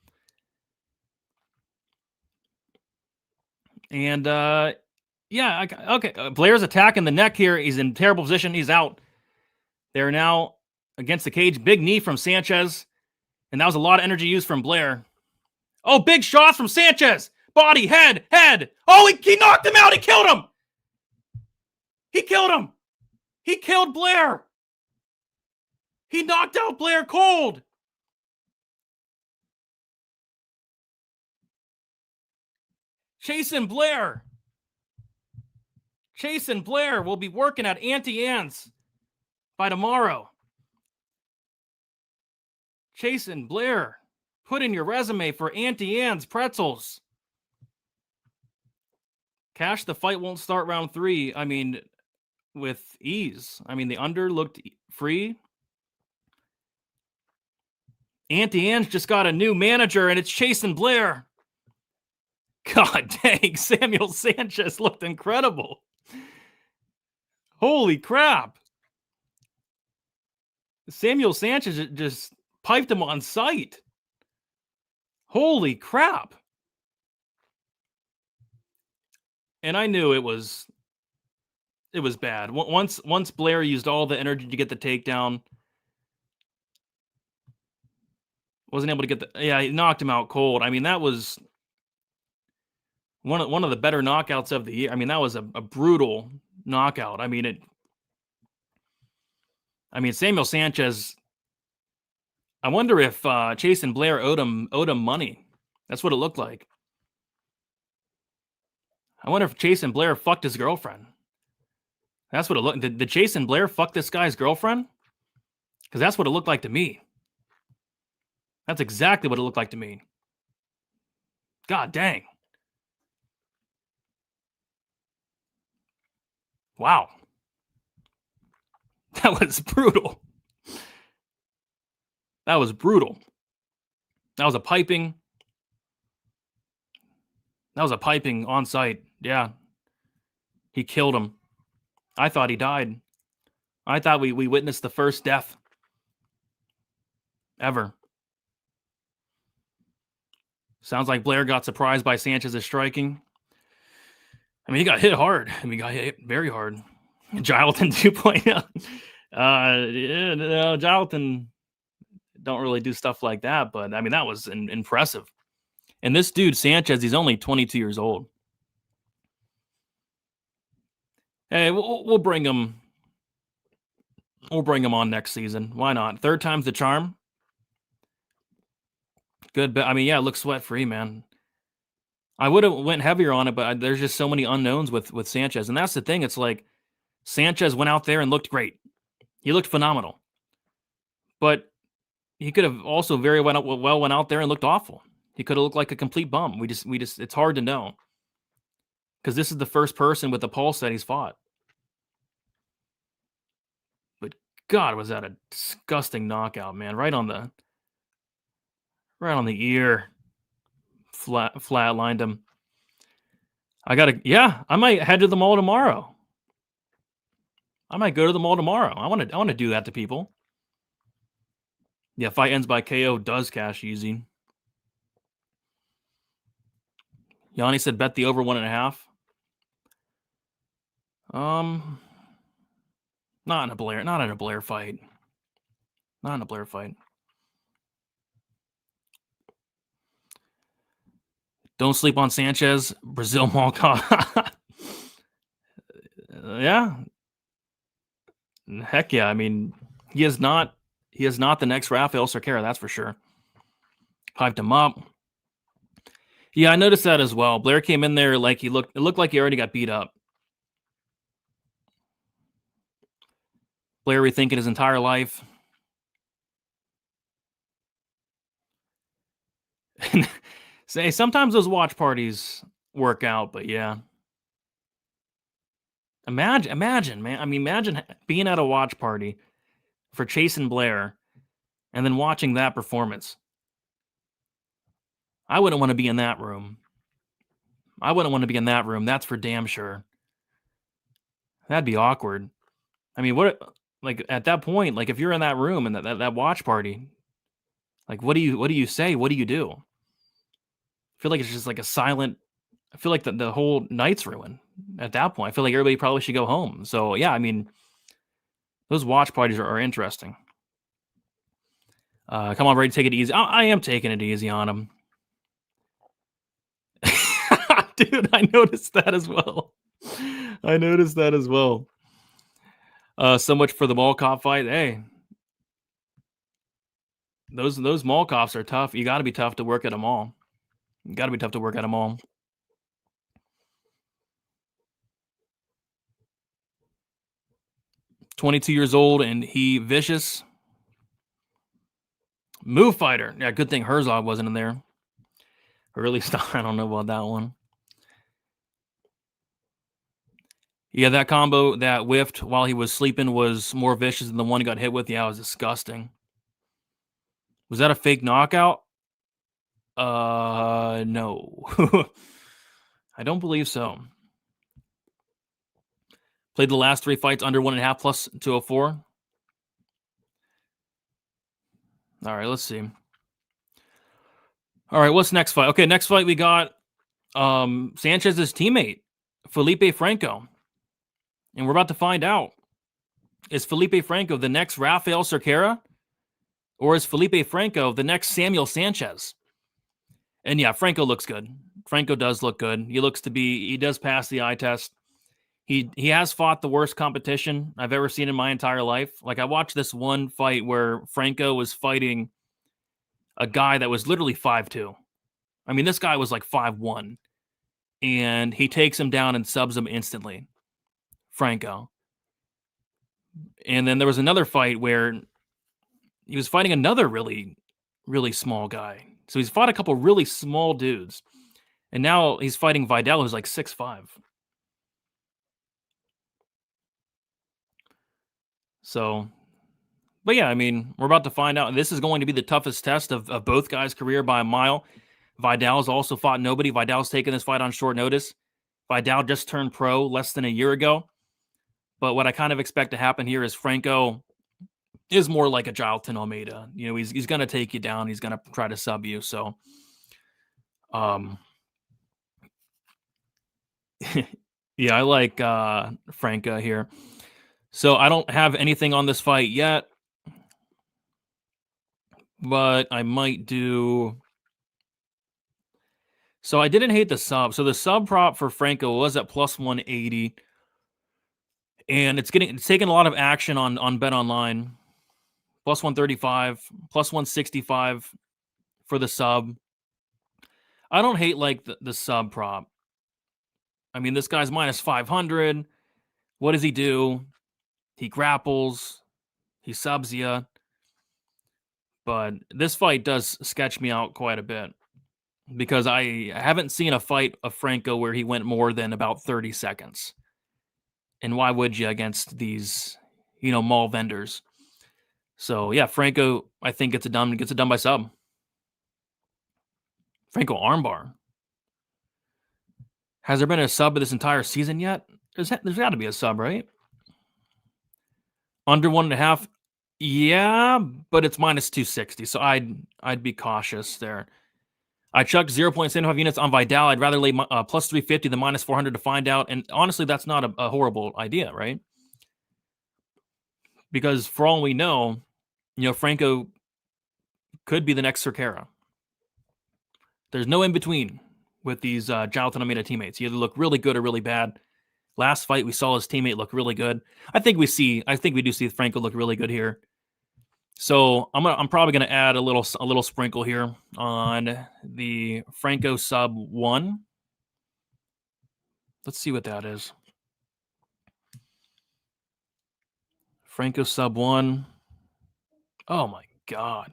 And, okay. Blair's attacking the neck here. He's in terrible position. He's out. They're now against the cage. Big knee from Sanchez. And that was a lot of energy used from Blair. Oh, big shots from Sanchez. Body, head. Oh, he knocked him out. He killed him. He killed Blair. He knocked out Blair cold. Jason Blair will be working at Auntie Anne's by tomorrow. Jason Blair, put in your resume for Auntie Anne's pretzels. Cash, the fight won't start round 3. I mean, with ease. I mean, the under looked free. Auntie Anne's just got a new manager, and it's Jason Blair. God dang, Samuel Sanchez looked incredible. Holy crap. Samuel Sanchez just piped him on sight. Holy crap. And I knew it was bad. Once Blair used all the energy to get the takedown, Wasn't able to get the. Yeah, he knocked him out cold. I mean, that was one of the better knockouts of the year. I mean, that was a brutal knockout. I mean, Samuel Sanchez. I wonder if Chase and Blair owed him money. That's what it looked like. I wonder if Chase and Blair fucked his girlfriend. That's what it looked. Did Chase and Blair fuck this guy's girlfriend? Because that's what it looked like to me. That's exactly what it looked like to me. God dang. Wow. That was brutal. That was brutal. That was a piping. That was a piping on site. Yeah. He killed him. I thought he died. I thought we witnessed the first death ever. Sounds like Blair got surprised by Sanchez's striking. I mean, he got hit hard. I mean, he got hit very hard. Gilton 2.0. Yeah, no, Gilton don't really do stuff like that, but I mean, that was impressive. And this dude, Sanchez, he's only 22 years old. Hey, we'll bring him. We'll bring him on next season. Why not? Third time's the charm. Good, but I mean, yeah, it looks sweat free, man. I would have went heavier on it, but there's just so many unknowns with Sanchez, and that's the thing. It's like Sanchez went out there and looked great. He looked phenomenal, but he could have also very well went out there and looked awful. He could have looked like a complete bum. We just it's hard to know because this is the first person with the pulse that he's fought. But God, was that a disgusting knockout, man! Right on the ear, flatlined him. I might head to the mall tomorrow. I might go to the mall tomorrow. I want to do that to people. Yeah, fight ends by KO does cash easy. Yanni said bet the over 1.5. Not in a Blair fight. Not in a Blair fight. Don't sleep on Sanchez. Brazil Mall yeah. Heck yeah. I mean, he is not the next Rafael Cerquera, that's for sure. Piped him up. Yeah, I noticed that as well. Blair came in there like it looked like he already got beat up. Blair rethinking his entire life. Say sometimes those watch parties work out, but yeah. Imagine, man. I mean, imagine being at a watch party for Chase and Blair and then watching that performance. I wouldn't want to be in that room. That's for damn sure. That'd be awkward. I mean, like at that point, like if you're in that room and that watch party, like what do you say? What do you do? I feel like it's just like a silent. I feel like the whole night's ruined at that point. I feel like everybody probably should go home. So yeah, I mean, those watch parties are interesting. Come on, Brady, take it easy. I am taking it easy on him. Dude, I noticed that as well. So much for the mall cop fight. Hey, those mall cops are tough. You got to be tough to work at a mall. 22 years old, and he vicious. Move fighter. Yeah, good thing Herzog wasn't in there. Or at least I don't know about that one. Yeah, that combo that whiffed while he was sleeping was more vicious than the one he got hit with. Yeah, it was disgusting. Was that a fake knockout? No. I don't believe so. Played the last 3 fights under 1.5 plus 204. All right, let's see. All right, what's next fight? Okay, next fight we got Sanchez's teammate, Felipe Franco. And we're about to find out. Is Felipe Franco the next Rafael Cerquera? Or is Felipe Franco the next Samuel Sanchez? And yeah, Franco looks good. Franco does look good. He does pass the eye test. He has fought the worst competition I've ever seen in my entire life. Like, I watched this one fight where Franco was fighting a guy that was literally 5'2". I mean, this guy was like 5'1", and he takes him down and subs him instantly, Franco. And then there was another fight where he was fighting another really, really small guy. So he's fought a couple really small dudes. And now he's fighting Vidal, who's like 6'5". So, but yeah, I mean, we're about to find out. This is going to be the toughest test of both guys' career by a mile. Vidal's also fought nobody. Vidal's taken this fight on short notice. Vidal just turned pro less than a year ago. But what I kind of expect to happen here is Franco is more like a Jailton Almeida. You know, he's going to take you down. He's going to try to sub you. So, yeah, I like Franco here. So I don't have anything on this fight yet, but I might do. So I didn't hate the sub. So the sub prop for Franco was at plus 180, and it's taking a lot of action on Bet Online. Plus 135, plus 165 for the sub. I don't hate like the sub prop. I mean, this guy's minus 500. What does he do? He grapples. He subs you. But this fight does sketch me out quite a bit because I haven't seen a fight of Franco where he went more than about 30 seconds. And why would you against these, mall vendors? So yeah, Franco, I think gets it done by sub. Franco armbar. Has there been a sub of this entire season yet? There's got to be a sub, right? Under 1.5. Yeah, but it's minus 260. So I'd be cautious there. I chucked 0.75 units on Vidal. I'd rather lay plus 350 than minus 400 to find out. And honestly, that's not a horrible idea, right? Because for all we know, Franco could be the next Cerquera. There's no in between with these Jailton Almeida teammates. You either look really good or really bad. Last fight, we saw his teammate look really good. I think we do see Franco look really good here. So I'm probably gonna add a little sprinkle here on the Franco sub 1. Let's see what that is. Franco sub 1. Oh my god.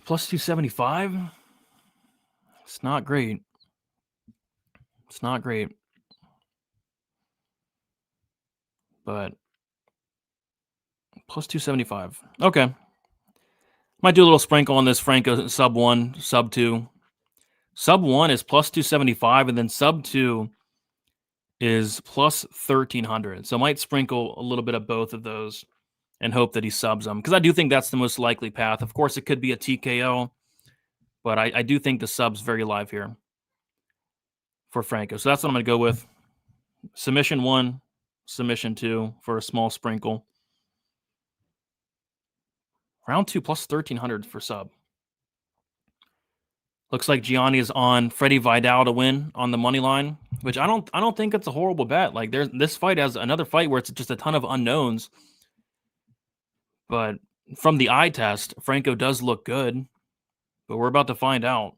Plus 275. It's not great. It's not great. But plus 275. Okay. Might do a little sprinkle on this Franco sub 1, sub 2. Sub 1 is plus 275, and then sub 2 is plus 1,300. So I might sprinkle a little bit of both of those and hope that he subs them, because I do think that's the most likely path. Of course, it could be a TKO, but I do think the sub's very live here for Franco. So that's what I'm going to go with. Submission 1, submission 2 for a small sprinkle. Round 2 plus 1,300 for sub. Looks like Gianni is on Freddie Vidal to win on the money line, which I don't think it's a horrible bet. Like, this fight has another fight where it's just a ton of unknowns. But from the eye test, Franco does look good. But we're about to find out.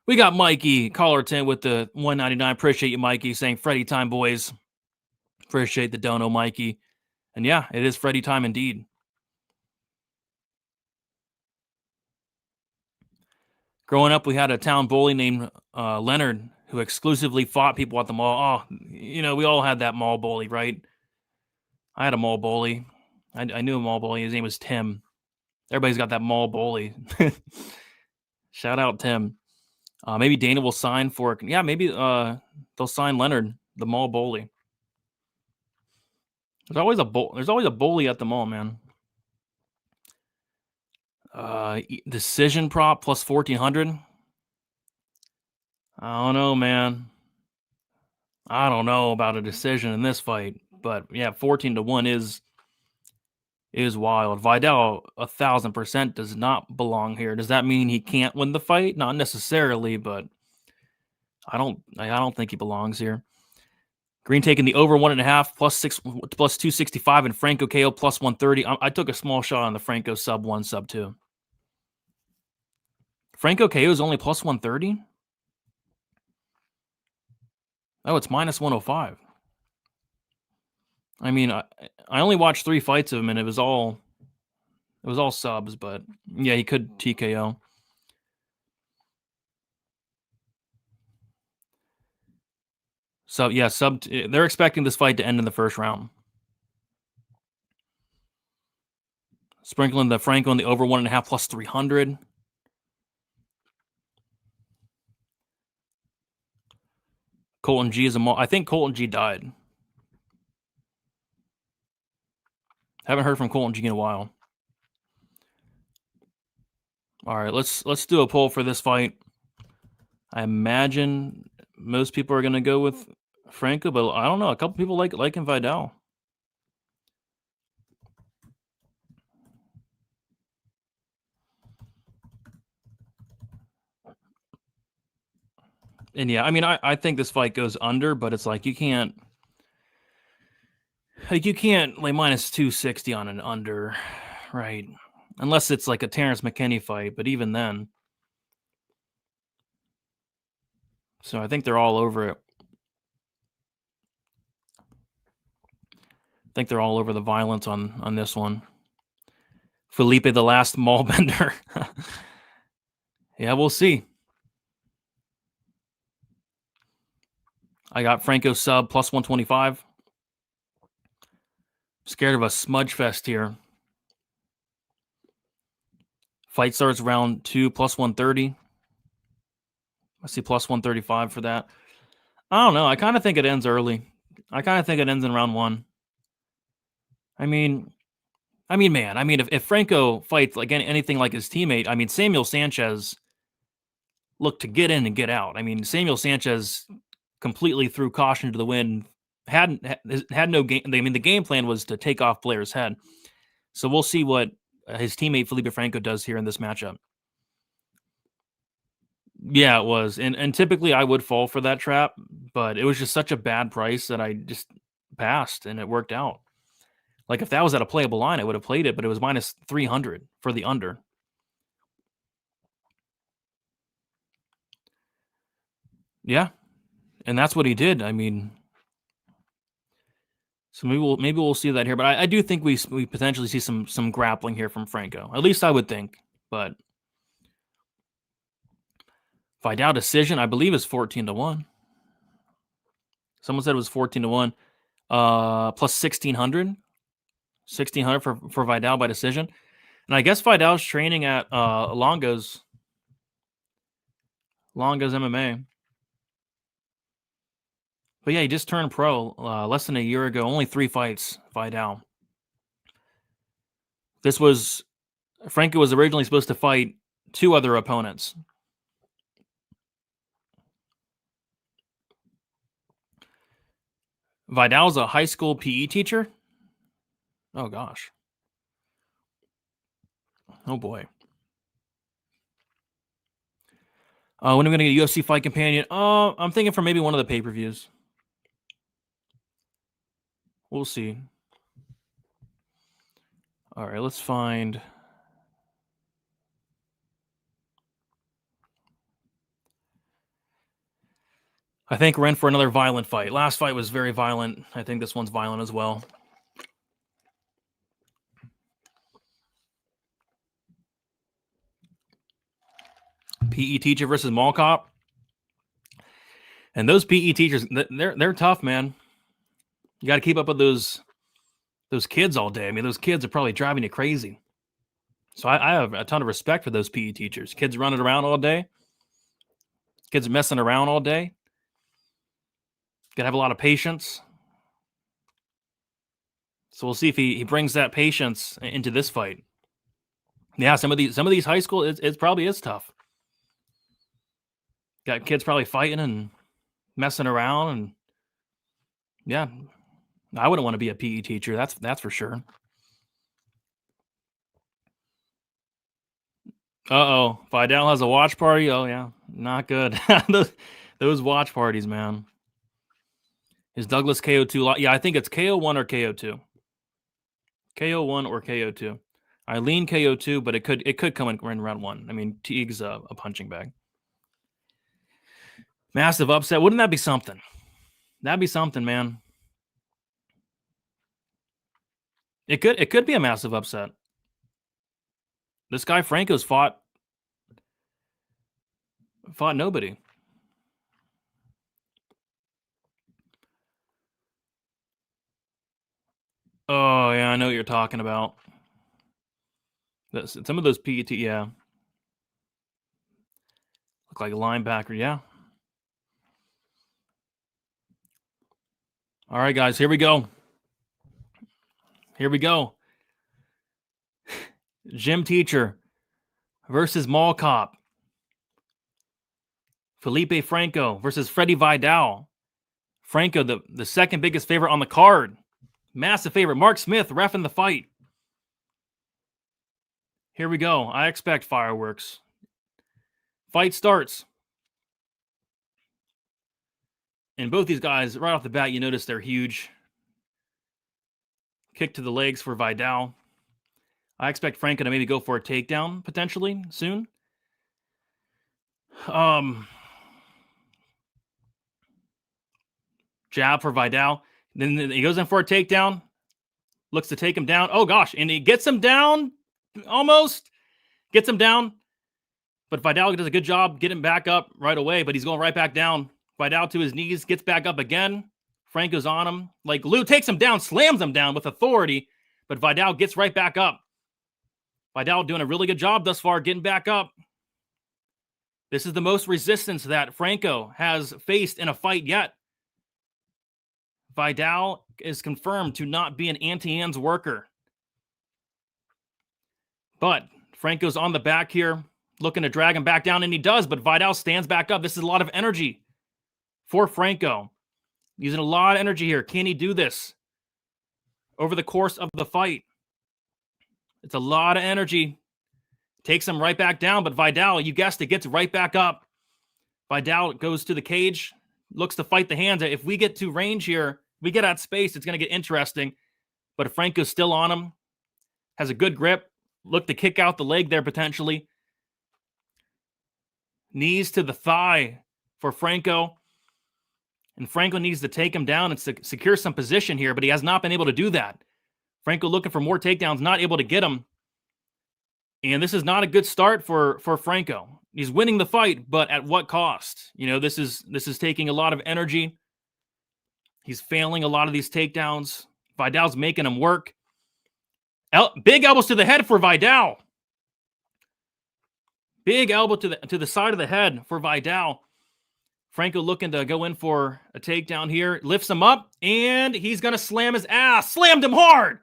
We got Mikey Collerton with the 199. Appreciate you, Mikey, saying Freddie time, boys. Appreciate the dono, Mikey. And yeah, it is Freddie time indeed. Growing up, we had a town bully named Leonard who exclusively fought people at the mall. Oh, we all had that mall bully, right? I had a mall bully. I knew a mall bully. His name was Tim. Everybody's got that mall bully. Shout out Tim. Maybe Dana will sign for. Yeah, maybe they'll sign Leonard, the mall bully. There's always a bully at the mall, man. Decision prop plus 1,400. I don't know, man. I don't know about a decision in this fight, but yeah, 14-1 is is wild. Vidal 1,000% does not belong here. Does that mean he can't win the fight? Not necessarily, but I don't think he belongs here. Green taking the over 1.5 plus 265 and Franco KO plus 130. I took a small shot on the Franco sub 1, sub 2. Franco KO is only plus 130. Oh, it's minus 105. I mean, I only watched 3 fights of him, and it was all subs. But yeah, he could TKO. So yeah, they're expecting this fight to end in the first round. Sprinkling the Franco in the over 1.5 plus 300. Colton G is I think Colton G died. Haven't heard from Colton G in a while. All right, let's do a poll for this fight. I imagine most people are going to go with Franco, but I don't know. A couple people like Vidal. And yeah, I mean, I think this fight goes under, but it's like you can't lay minus 260 on an under, right? Unless it's like a Terrence McKinney fight, but even then. So I think they're all over it. I think they're all over the violence on this one. Felipe, the last mall bender. Yeah, we'll see. I got Franco sub plus 125. Scared of a smudge fest here. Fight starts round 2 plus 130. I see plus 135 for that. I don't know. I kind of think it ends early. I kind of think it ends in round 1. I mean, man. I mean, if Franco fights like anything like his teammate, I mean, Samuel Sanchez looked to get in and get out. I mean, Samuel Sanchez completely threw caution to the wind. Had no game. I mean, the game plan was to take off Blair's head. So we'll see what his teammate Felipe Franco does here in this matchup. Yeah, it was. And typically I would fall for that trap, but it was just such a bad price that I just passed and it worked out. Like if that was at a playable line, I would have played it, but it was minus 300 for the under. Yeah. And that's what he did. I mean, so maybe we'll see that here, but I do think we potentially see some grappling here from Franco. At least I would think, but Vidal decision, I believe, is 14-1. Someone said it was 14-1. Plus 1,600. 1,600 for Vidal by decision. And I guess Vidal's training at Longo's MMA. But yeah, he just turned pro less than a year ago. Only 3 fights, Vidal. Franco was originally supposed to fight 2 other opponents. Vidal's a high school PE teacher? Oh, gosh. Oh, boy. When are we going to get a UFC Fight Companion? I'm thinking for maybe one of the pay-per-views. We'll see. All right, let's find... I think we're in for another violent fight. Last fight was very violent. I think this one's violent as well. PE teacher versus mall cop. And those PE teachers, they're tough, man. You got to keep up with those kids all day. I mean, those kids are probably driving you crazy. So I have a ton of respect for those PE teachers. Kids running around all day. Kids messing around all day. Got to have a lot of patience. So we'll see if he brings that patience into this fight. Yeah, some of these high school, it probably is tough. Got kids probably fighting and messing around, and yeah, I wouldn't want to be a PE teacher. That's for sure. Uh-oh. Vidal has a watch party. Oh, yeah. Not good. those watch parties, man. Is Douglas KO2? Yeah, I think it's KO1 or KO2. KO1 or KO2. I lean KO2, but it could come in round 1. I mean, Teague's a punching bag. Massive upset. Wouldn't that be something? That'd be something, man. It could be a massive upset. This guy Franco's fought nobody. Oh, yeah, I know what you're talking about. Some of those PET, yeah. Look like a linebacker, yeah. All right, guys, here we go. Here we go. Gym teacher versus mall cop. Felipe Franco versus Freddie Vidal. Franco, the second biggest favorite on the card. Massive favorite. Mark Smith reffing the fight. Here we go. I expect fireworks. Fight starts. And both these guys, right off the bat, you notice they're huge. Kick to the legs for Vidal. I expect Franco to maybe go for a takedown potentially soon. Jab for Vidal. Then he goes in for a takedown. Looks to take him down. Oh, gosh. And he gets him down. Almost. Gets him down. But Vidal does a good job getting back up right away. But he's going right back down. Vidal to his knees. Gets back up again. Franco's on him. Like, Lou takes him down. Slams him down with authority. But Vidal gets right back up. Vidal doing a really good job thus far getting back up. This is the most resistance that Franco has faced in a fight yet. Vidal is confirmed to not be an anti-hands worker. But Franco's on the back here, looking to drag him back down, and he does, but Vidal stands back up. This is a lot of energy for Franco. Using a lot of energy here. Can he do this over the course of the fight? It's a lot of energy. Takes him right back down, but Vidal, you guessed it, gets right back up. Vidal goes to the cage, looks to fight the hands. If we get to range here, we get out space, it's going to get interesting. But Franco's still on him. Has a good grip. Look to kick out the leg there potentially. Knees to the thigh for Franco. And Franco needs to take him down and secure some position here, but he has not been able to do that. Franco looking for more takedowns, not able to get him. And this is not a good start for Franco. He's winning the fight, but at what cost? You know, this is taking a lot of energy. He's failing a lot of these takedowns. Vidal's making him work. Big elbows to the head for Vidal. Big elbow to the side of the head for Vidal. Franco looking to go in for a takedown here. Lifts him up, and he's going to slam his ass. Slammed him hard.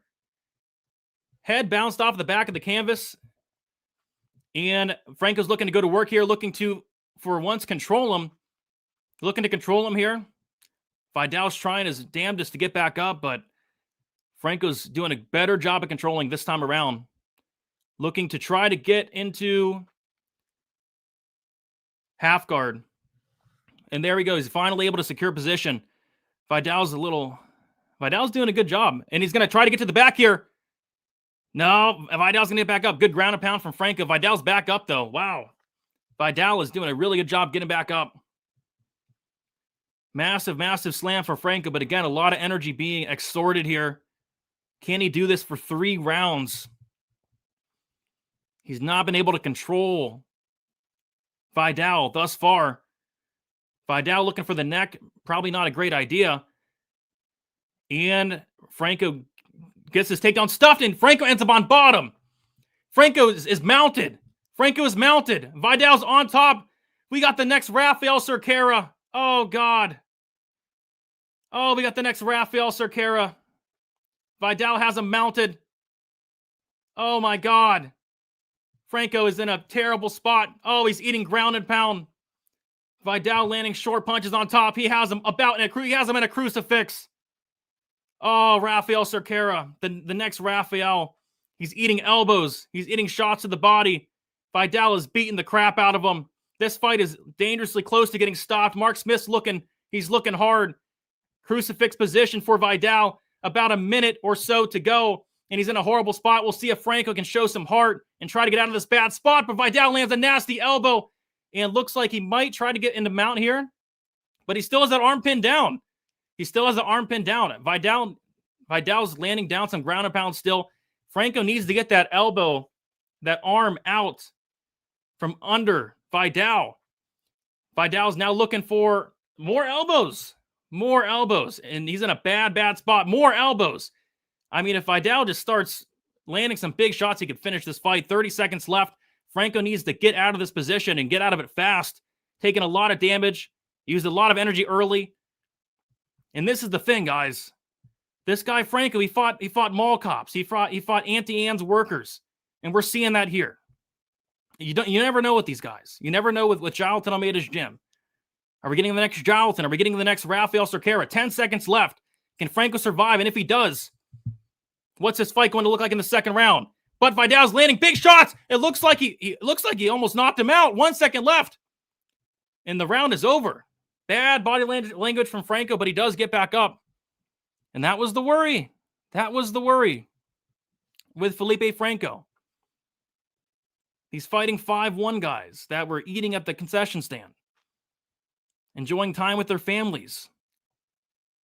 Head bounced off the back of the canvas. And Franco's looking to go to work here, looking to, for once, control him. Looking to control him here. Vidal's trying his damnedest to get back up, but Franco's doing a better job of controlling this time around. Looking to try to get into half guard. And there he goes. He's finally able to secure position. Vidal's doing a good job. And he's going to try to get to the back here. No, Vidal's going to get back up. Good ground and pound from Franco. Vidal's back up, though. Wow. Vidal is doing a really good job getting back up. Massive, massive slam for Franco. But again, a lot of energy being extorted here. Can he do this for 3 rounds? He's not been able to control Vidal thus far. Vidal looking for the neck. Probably not a great idea. And Franco gets his takedown stuffed, and Franco ends up on bottom. Franco is mounted. Franco is mounted. Vidal's on top. We got the next Rafael Cerquera. Oh, God. Oh, we got the next Rafael Cerquera. Vidal has him mounted. Oh, my God. Franco is in a terrible spot. Oh, he's eating ground and pound. Vidal landing short punches on top. He has him he has him in a crucifix. Oh, Rafael Cerquera, the next Rafael. He's eating elbows. He's eating shots to the body. Vidal is beating the crap out of him. This fight is dangerously close to getting stopped. Mark Smith's looking hard. Crucifix position for Vidal. About a minute or so to go, and he's in a horrible spot. We'll see if Franco can show some heart and try to get out of this bad spot, but Vidal lands a nasty elbow, and looks like he might try to get into mount here, but he still has that arm pinned down. Vidal's landing down some ground and pound still. Franco needs to get that elbow, that arm out from under Vidal. Vidal's now looking for more elbows, and he's in a bad spot. More elbows. I mean, if Vidal just starts landing some big shots, he could finish this fight. 30 seconds left. Franco needs to get out of this position and get out of it fast. Taking a lot of damage. Used a lot of energy early. And this is the thing, guys. This guy, Franco, he fought mall cops. He fought Auntie Anne's workers. And we're seeing that here. You never know with these guys. You never know with Jonathan Almeida's gym. Are we getting the next Jonathan? Are we getting the next Rafael Cerqueira? 10 seconds left. Can Franco survive? And if he does, what's this fight going to look like in the second round? But Vidal's landing big shots. It looks like he almost knocked him out. 1 second left. And the round is over. Bad body language from Franco, but he does get back up. And that was the worry. With Felipe Franco. He's fighting 5-1 guys that were eating at the concession stand, enjoying time with their families.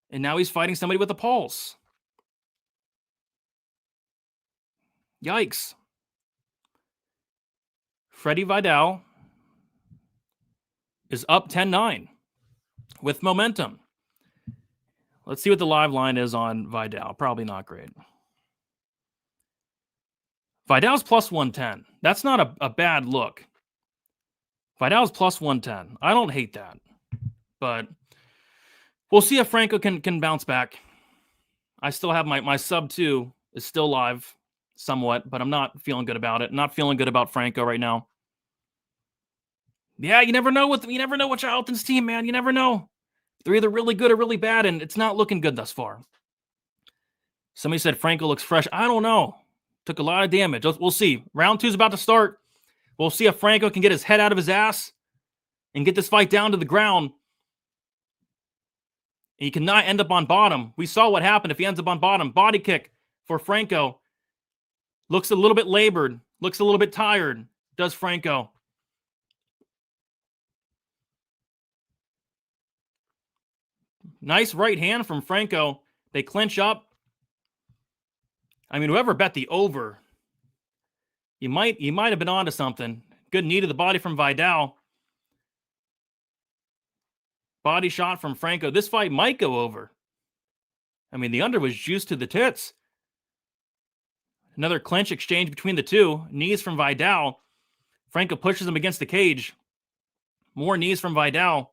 And now he's fighting somebody with a pulse. Yikes. Freddie Vidal is up 10-9 with momentum. Let's see what the live line is on Vidal. Probably not great. Vidal's plus 110. That's not a bad look. Vidal's plus 110. I don't hate that. But we'll see if Franco can bounce back. I still have my sub 2 is still live somewhat, but I'm not feeling good about it. Not feeling good about Franco right now. Yeah, you never know with Jonathan's team, man. You never know. They're either really good or really bad, and it's not looking good thus far. Somebody said Franco looks fresh. I don't know. Took a lot of damage. We'll see. Round 2 is about to start. We'll see if Franco can get his head out of his ass and get this fight down to the ground. He cannot end up on bottom. We saw what happened if he ends up on bottom. Body kick for Franco. Looks a little bit labored. Looks a little bit tired. Does Franco. Nice right hand from Franco. They clinch up. I mean, whoever bet the over, you might have been onto something. Good knee to the body from Vidal. Body shot from Franco. This fight might go over. I mean, the under was juiced to the tits. Another clinch exchange between the two. Knees from Vidal. Franco pushes him against the cage. More knees from Vidal.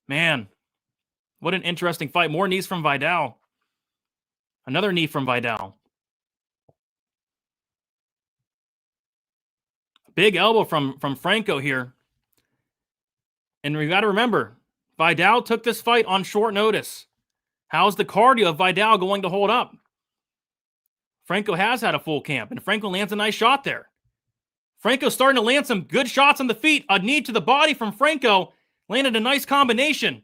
Man, what an interesting fight. More knees from Vidal. Another knee from Vidal. Big elbow from Franco here. And we got to remember, Vidal took this fight on short notice. How's the cardio of Vidal going to hold up? Franco has had a full camp, and Franco lands a nice shot there. Franco's starting to land some good shots on the feet. A knee to the body from Franco. Landed a nice combination.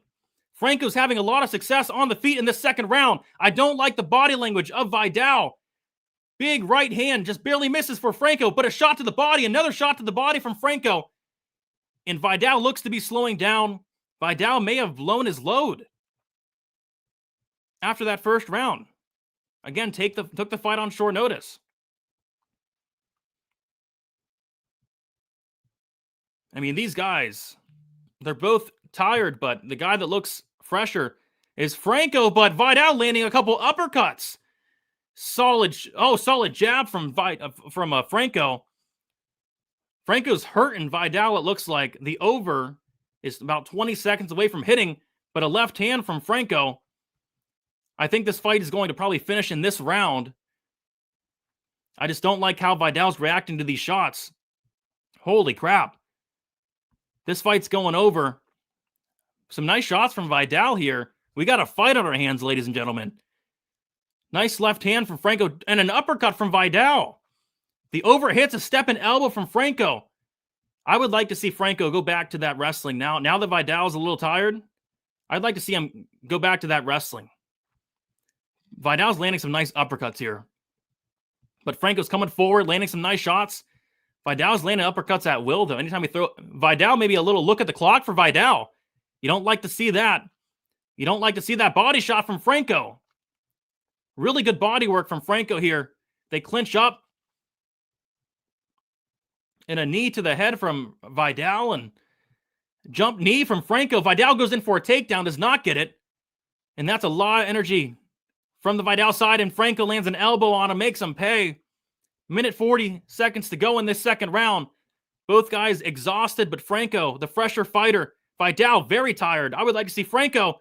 Franco's having a lot of success on the feet in the second round. I don't like the body language of Vidal. Big right hand just barely misses for Franco, but a shot to the body, another shot to the body from Franco. And Vidal looks to be slowing down. Vidal may have blown his load after that first round. Again, took the fight on short notice. I mean, these guys, they're both tired, but the guy that looks fresher is Franco, but Vidal landing a couple uppercuts. Solid jab from Franco. Franco's hurting Vidal, it looks like. The over is about 20 seconds away from hitting, but a left hand from Franco. I think this fight is going to probably finish in this round. I just don't like how Vidal's reacting to these shots. Holy crap. This fight's going over. Some nice shots from Vidal here. We got a fight on our hands, ladies and gentlemen. Nice left hand from Franco and an uppercut from Vidal. The overhits a step and elbow from Franco. I would like to see Franco go back to that wrestling now. Now that Vidal's a little tired, I'd like to see him go back to that wrestling. Vidal's landing some nice uppercuts here. But Franco's coming forward, landing some nice shots. Vidal's landing uppercuts at will, though. Anytime we throw Vidal, maybe a little look at the clock for Vidal. You don't like to see that. You don't like to see that body shot from Franco. Really good body work from Franco here. They clinch up. And a knee to the head from Vidal and jump knee from Franco. Vidal goes in for a takedown, does not get it. And that's a lot of energy from the Vidal side, and Franco lands an elbow on him, makes him pay. Minute 40 seconds to go in this second round. Both guys exhausted, but Franco, the fresher fighter, Vidal, very tired. I would like to see Franco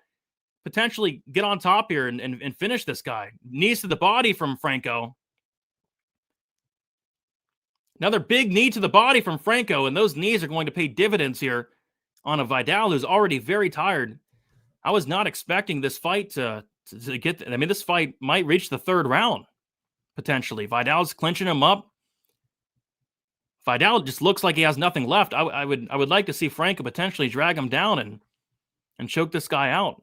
potentially get on top here and finish this guy. Knees to the body from Franco. Another big knee to the body from Franco, and those knees are going to pay dividends here on a Vidal who's already very tired. I was not expecting this fight to get... I mean, this fight might reach the third round, potentially. Vidal's clinching him up. Vidal just looks like he has nothing left. I would like to see Franco potentially drag him down and choke this guy out.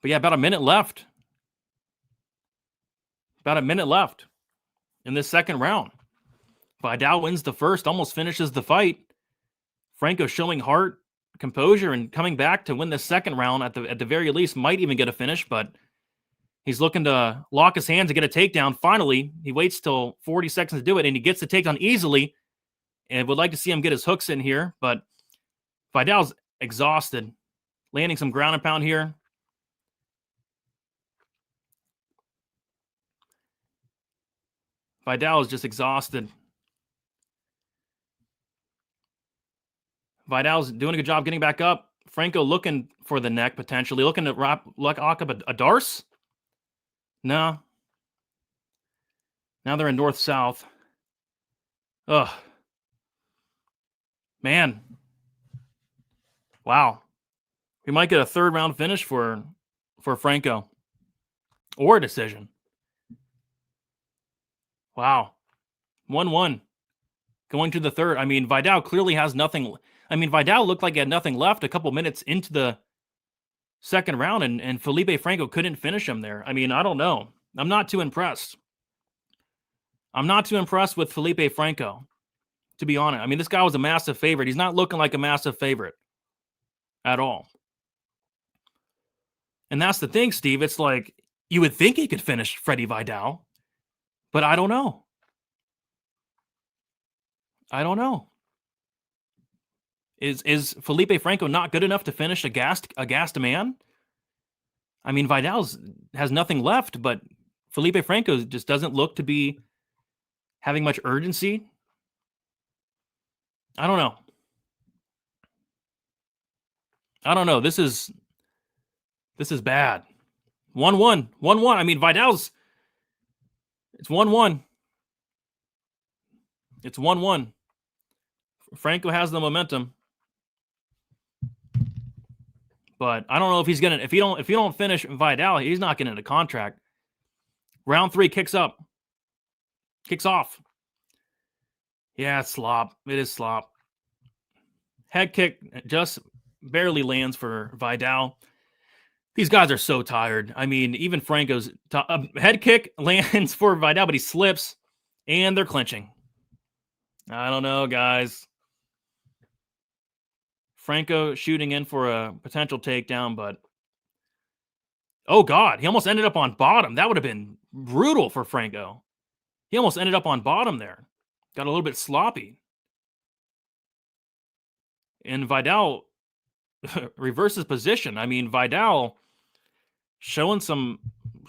But yeah, about a minute left. About a minute left in this second round. Vidal wins the first, almost finishes the fight. Franco showing heart, composure, and coming back to win the second round at the very least. Might even get a finish, but he's looking to lock his hands and get a takedown. Finally, he waits till 40 seconds to do it, and he gets the takedown easily. And would like to see him get his hooks in here, but Vidal's exhausted. Landing some ground and pound here. Vidal is just exhausted. Vidal's doing a good job getting back up. Franco looking for the neck, potentially. Looking to lock up a Darce? No. Now they're in north-south. Ugh. Man. Wow. We might get a third round finish for Franco. Or a decision. Wow. 1-1. Going to the third. I mean, Vidal clearly has nothing. I mean, Vidal looked like he had nothing left a couple minutes into the second round, and Felipe Franco couldn't finish him there. I mean, I don't know. I'm not too impressed. I'm not too impressed with Felipe Franco, to be honest. I mean, this guy was a massive favorite. He's not looking like a massive favorite at all. And that's the thing, Steve. It's like, you would think he could finish Freddie Vidal. But I don't know. I don't know. Is Felipe Franco not good enough to finish a gassed man? I mean, Vidal has nothing left, but Felipe Franco just doesn't look to be having much urgency. I don't know. I don't know. This is bad. 1-1. 1-1. I mean, Vidal's... It's 1-1. It's 1-1. Franco has the momentum. But I don't know if he's gonna if you don't finish Vidal, he's not getting a contract. Round 3 kicks up. Kicks off. Yeah, it's slop. It is slop. Head kick just barely lands for Vidal. These guys are so tired. I mean, even Franco's head kick lands for Vidal, but he slips, and they're clinching. I don't know, guys. Franco shooting in for a potential takedown, but... Oh, God. He almost ended up on bottom. That would have been brutal for Franco. He almost ended up on bottom there. Got a little bit sloppy. And Vidal reverses position. I mean, Vidal... showing some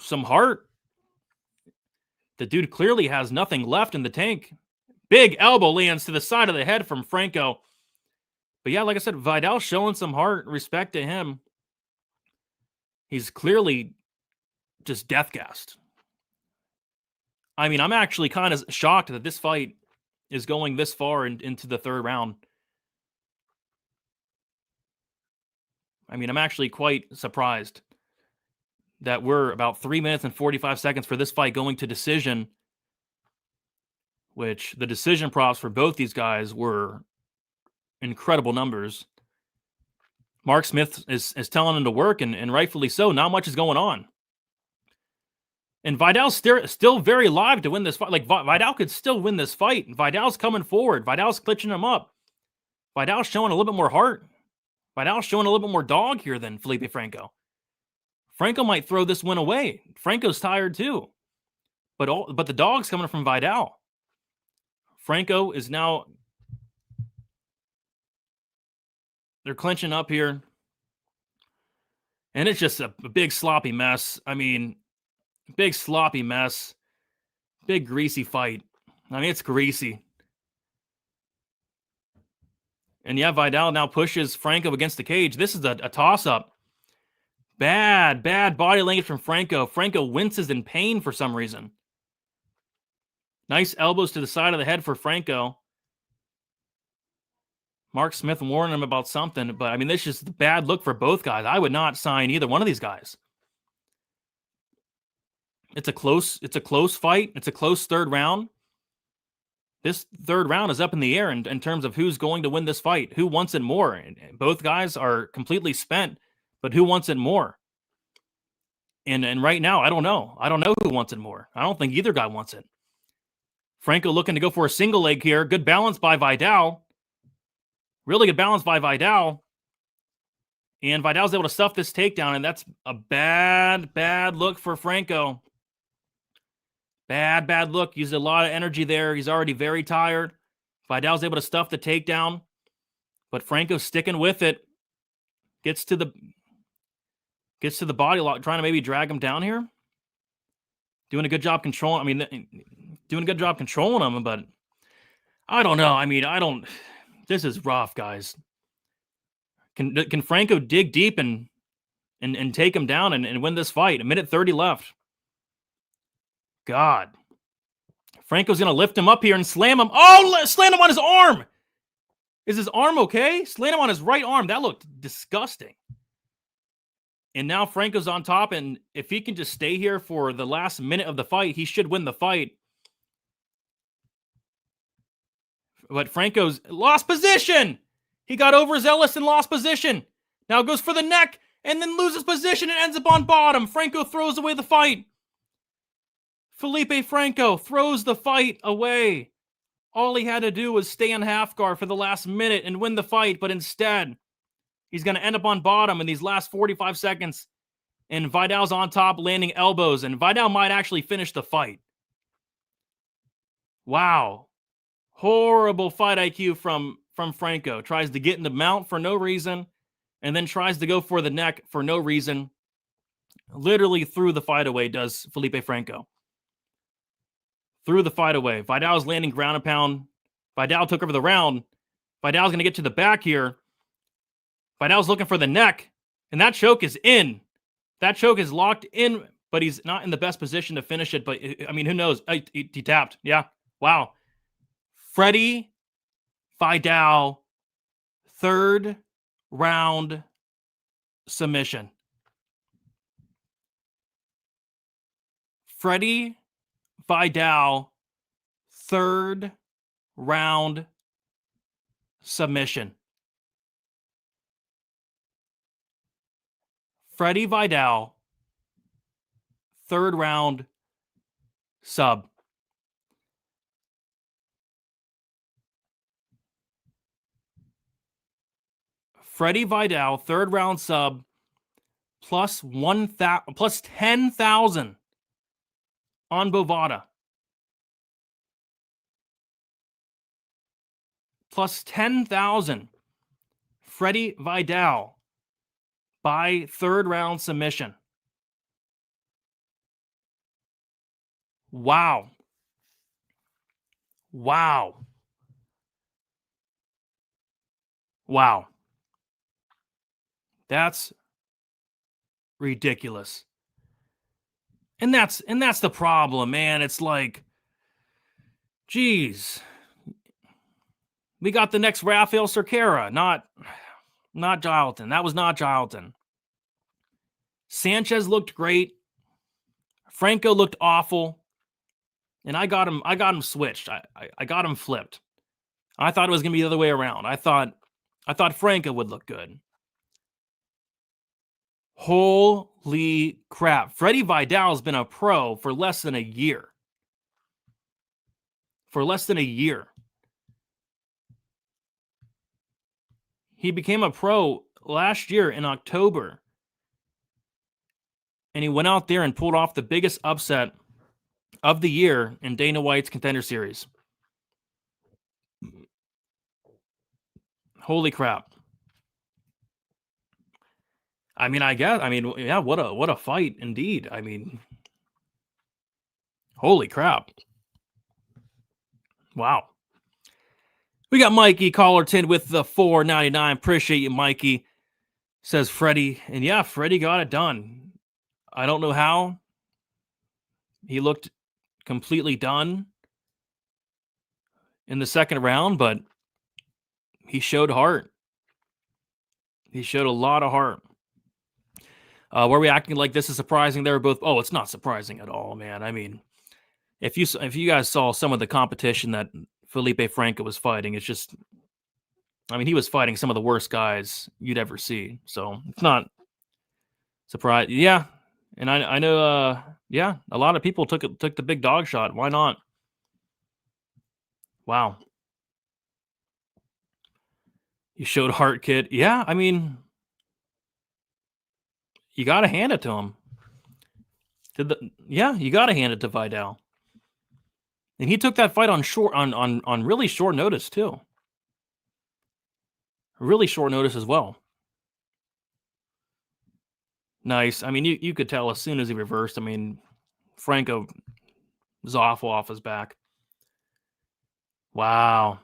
heart. The dude clearly has nothing left in the tank. Big elbow lands to the side of the head from Franco. But yeah, like I said, Vidal showing some heart, respect to him. He's clearly just death gassed. I mean, I'm actually kind of shocked that this fight is going this far into the third round. I mean, I'm actually quite surprised. that we're about 3 minutes and 45 seconds for this fight going to decision, which the decision props for both these guys were incredible numbers. Mark Smith is telling him to work, and rightfully so. Not much is going on. And Vidal's still very live to win this fight. Like, Vidal could still win this fight. Vidal's coming forward. Vidal's clutching him up. Vidal's showing a little bit more heart. Vidal's showing a little bit more dog here than Felipe Franco. Franco might throw this win away. Franco's tired too. But the dog's coming from Vidal. Franco is now... They're clinching up here. And it's just a big sloppy mess. I mean, big sloppy mess. Big greasy fight. I mean, it's greasy. And yeah, Vidal now pushes Franco against the cage. This is a toss-up. Bad body language from Franco. Franco winces in pain for some reason. Nice elbows to the side of the head for Franco. Mark Smith warning him about something, but I mean, this is just a bad look for both guys. I would not sign either one of these guys. It's a close fight. It's a close third round. This third round is up in the air in terms of who's going to win this fight. Who wants it more? And both guys are completely spent, but who wants it more? And right now, I don't know. I don't know who wants it more. I don't think either guy wants it. Franco looking to go for a single leg here. Good balance by Vidal. Really good balance by Vidal. And Vidal's able to stuff this takedown, and that's a bad look for Franco. Bad look. Used a lot of energy there. He's already very tired. Vidal's able to stuff the takedown, but Franco's sticking with it. Gets to the body lock, trying to maybe drag him down here. Doing a good job controlling. Doing a good job controlling him, but I don't know. This is rough, guys. Can Franco dig deep and take him down and win this fight? 1:30 left. God. Franco's going to lift him up here and slam him. Oh, slam him on his arm. Is his arm okay? Slam him on his right arm. That looked disgusting. And now Franco's on top, and if he can just stay here for the last minute of the fight, he should win the fight. But Franco's lost position. He got overzealous and lost position. Now goes for the neck and then loses position and ends up on bottom. Franco throws away the fight. Felipe Franco throws the fight away. All he had to do was stay on half guard for the last minute and win the fight, but instead, he's going to end up on bottom in these last 45 seconds. And Vidal's on top, landing elbows, and Vidal might actually finish the fight. Wow. Horrible fight IQ from Franco. Tries to get in the mount for no reason, and then tries to go for the neck for no reason. Literally threw the fight away, does Felipe Franco. Threw the fight away. Vidal's landing ground and pound. Vidal took over the round. Vidal's going to get to the back here. Vidal's looking for the neck, and that choke is in. That choke is locked in, but he's not in the best position to finish it. But, I mean, who knows? He tapped. Yeah. Wow. Freddie Vidal, third round submission. Freddie Vidal, third round submission. Freddie Vidal, third round sub. Freddie Vidal, third round sub, plus 10,000 on Bovada. Plus 10,000. Freddie Vidal by third round submission. Wow. Wow. Wow. That's ridiculous. And that's the problem, man. It's like, geez. We got the next Rafael Cerqueira, not Gilton. That was not Gilton. Sanchez looked great. Franco looked awful. And I got him switched. I got him flipped. I thought it was going to be the other way around. I thought Franco would look good. Holy crap. Freddie Vidal has been a pro for less than a year. He became a pro last year in October. And he went out there and pulled off the biggest upset of the year in Dana White's Contender Series. Holy crap. I mean, yeah, what a fight indeed. I mean, holy crap. Wow. We got Mikey Collerton with the $4.99. Appreciate you, Mikey. Says Freddie. And yeah, Freddie got it done. I don't know how. He looked completely done in the second round, but he showed heart. He showed a lot of heart. Were we acting like this is surprising? They were both. Oh, it's not surprising at all, man. I mean, if you guys saw some of the competition that Felipe Franco was fighting, it's just, I mean, he was fighting some of the worst guys you'd ever see. So it's not surprising. Yeah, and I know. Yeah, a lot of people took the big dog shot. Why not? Wow. He showed heart, kid. Yeah, I mean, you got to hand it to him. You got to hand it to Vidal. And he took that fight on really short notice too. Really short notice as well. Nice. I mean, you could tell as soon as he reversed. I mean, Franco was awful off his back. Wow.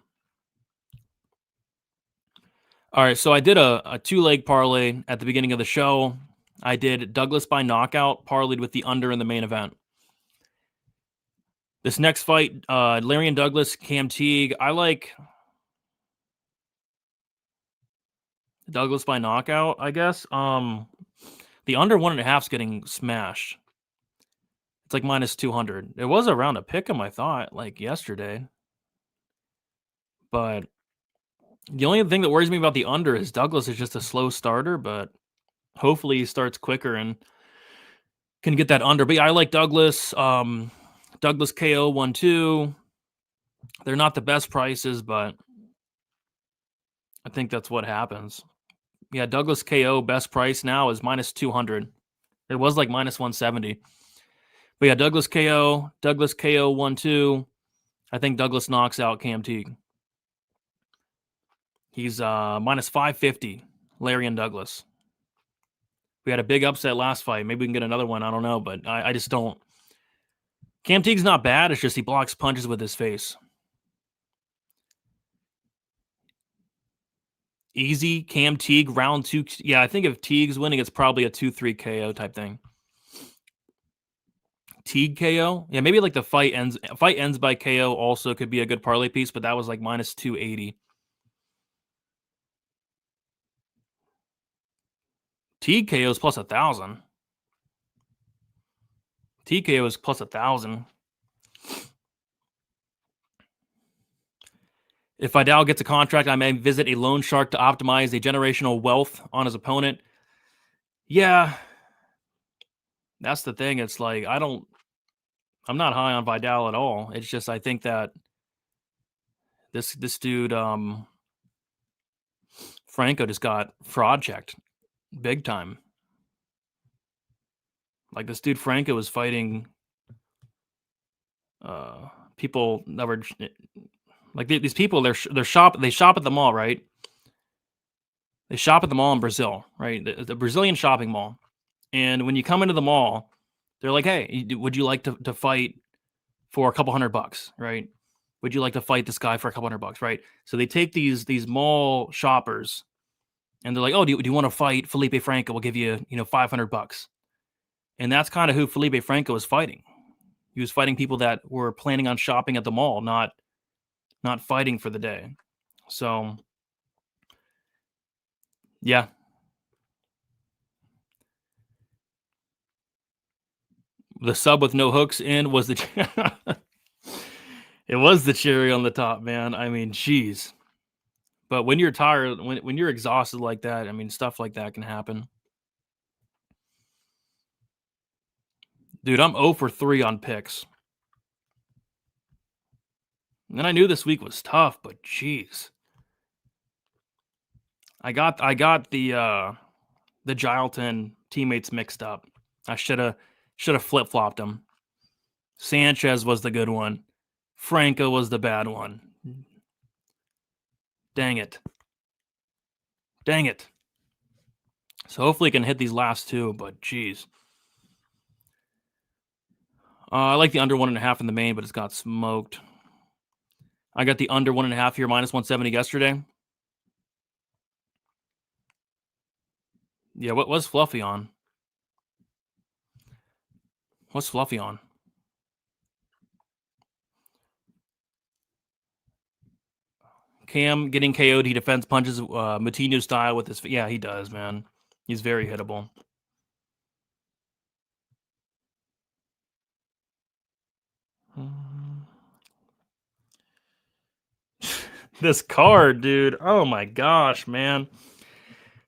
All right, so I did a 2-leg parlay at the beginning of the show. I did Douglas by knockout, parlayed with the under in the main event. This next fight, Larian Douglas, Cam Teague. I like Douglas by knockout, I guess. The under 1.5 is getting smashed. It's like minus 200. It was around a pick 'em, I thought, like yesterday. But the only thing that worries me about the under is Douglas is just a slow starter, but hopefully he starts quicker and can get that under. But yeah, I like Douglas. Douglas KO 1-2. They're not the best prices, but I think that's what happens. Yeah, Douglas KO best price now is minus 200. It was like minus 170. But yeah, Douglas KO 1-2. I think Douglas knocks out Cam Teague. He's minus 550, Larian Douglas. We had a big upset last fight. Maybe we can get another one. I don't know, but I just don't. Cam Teague's not bad. It's just he blocks punches with his face. Easy, Cam Teague, round 2. Yeah, I think if Teague's winning, it's probably a 2-3 KO type thing. Teague KO? Yeah, maybe like the fight ends by KO also could be a good parlay piece, but that was like minus 280. Teague KO is plus 1,000. Teague KO is plus 1,000. If Vidal gets a contract, I may visit a loan shark to optimize a generational wealth on his opponent. Yeah, that's the thing. It's like I'm not high on Vidal at all. It's just I think that this dude Franco just got fraud checked big time. Like this dude Franco was fighting people that were like these people. They shop at the mall, right? They shop at the mall in Brazil, right? The Brazilian shopping mall. And when you come into the mall, they're like, "Hey, would you like to fight for a couple $100, right? Would you like to fight this guy for a couple $100, right?" So they take these mall shoppers, and they're like, "Oh, do you want to fight Felipe Franco? We'll give you $500." And that's kind of who Felipe Franco was fighting. He was fighting people that were planning on shopping at the mall, not fighting for the day. So, yeah. The sub with no hooks in was the it was the cherry on the top, man. I mean, jeez. But when you're tired, when you're exhausted like that, I mean, stuff like that can happen. Dude, I'm 0 for 3 on picks. And I knew this week was tough, but jeez. I got the Gilton teammates mixed up. I should have flip-flopped them. Sanchez was the good one. Franco was the bad one. Dang it. Dang it. So hopefully I can hit these last two, but geez. I like the under 1.5 in the main, but it's got smoked. I got the under 1.5 here, minus 170 yesterday. Yeah, what was Fluffy on? What's Fluffy on? Cam getting KO'd. He defends punches Moutinho style with his... Yeah, he does, man. He's very hittable. This card, dude. Oh my gosh, man.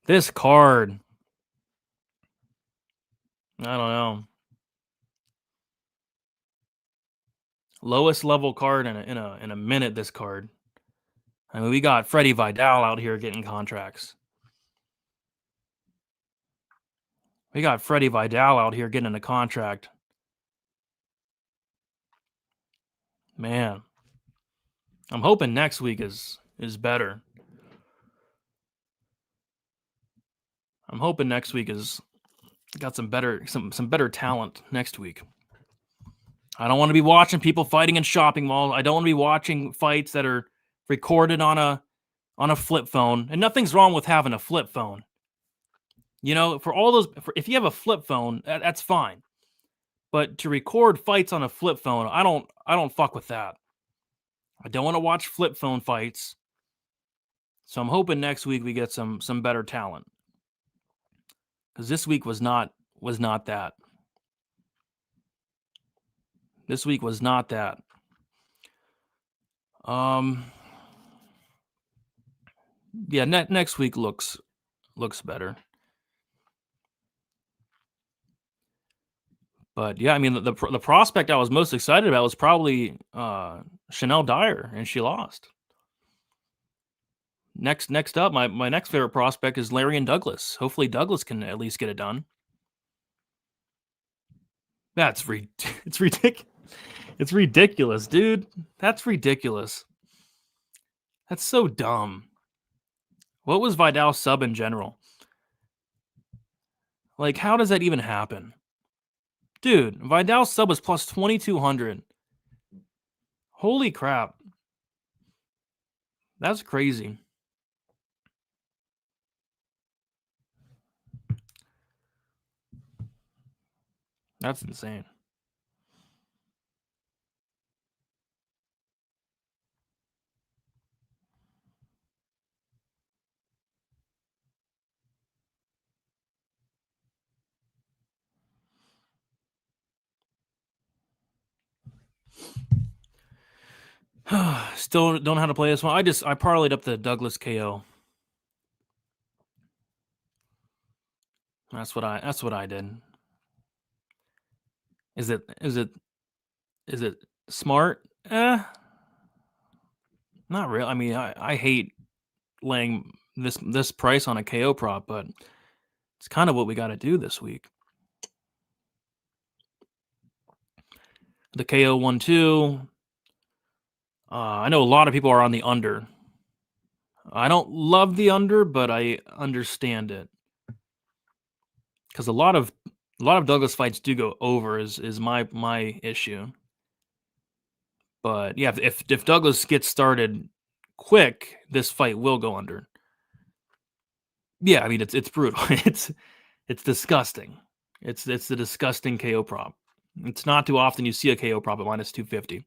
This card. I don't know. Lowest level card in a minute. This card. I mean, we got Freddie Vidal out here getting contracts. We got Freddie Vidal out here getting a contract. Man, I'm hoping next week is better. I'm hoping next week is got some better talent next week. I don't want to be watching people fighting in shopping malls. I don't want to be watching fights that are recorded on a flip phone. And nothing's wrong with having a flip phone. You know, for all those, if you have a flip phone, that's fine. But to record fights on a flip phone, I don't fuck with that. I don't want to watch flip phone fights. So I'm hoping next week we get some better talent. Because this week was not that. This week was not that. Yeah, next week looks better. But yeah, I mean the prospect I was most excited about was probably Chanel Dyer, and she lost. Next up, my next favorite prospect is Larry and Douglas. Hopefully Douglas can at least get it done. It's ridiculous. It's ridiculous, dude. That's ridiculous. That's so dumb. What was Vidal's sub in general? Like, how does that even happen? Dude, Vidal's sub was plus 2,200. Holy crap. That's crazy. That's insane. Still don't know how to play this one. I parlayed up the Douglas KO. That's what I did. Is it smart? Not really. I mean, I hate laying this price on a KO prop, but it's kind of what we got to do this week. The KO 1-2. I know a lot of people are on the under. I don't love the under, but I understand it. Because a lot of Douglas fights do go over is my issue. But yeah, if Douglas gets started quick, this fight will go under. Yeah, I mean it's brutal. It's disgusting. It's the disgusting KO prop. It's not too often you see a KO prop at minus 250.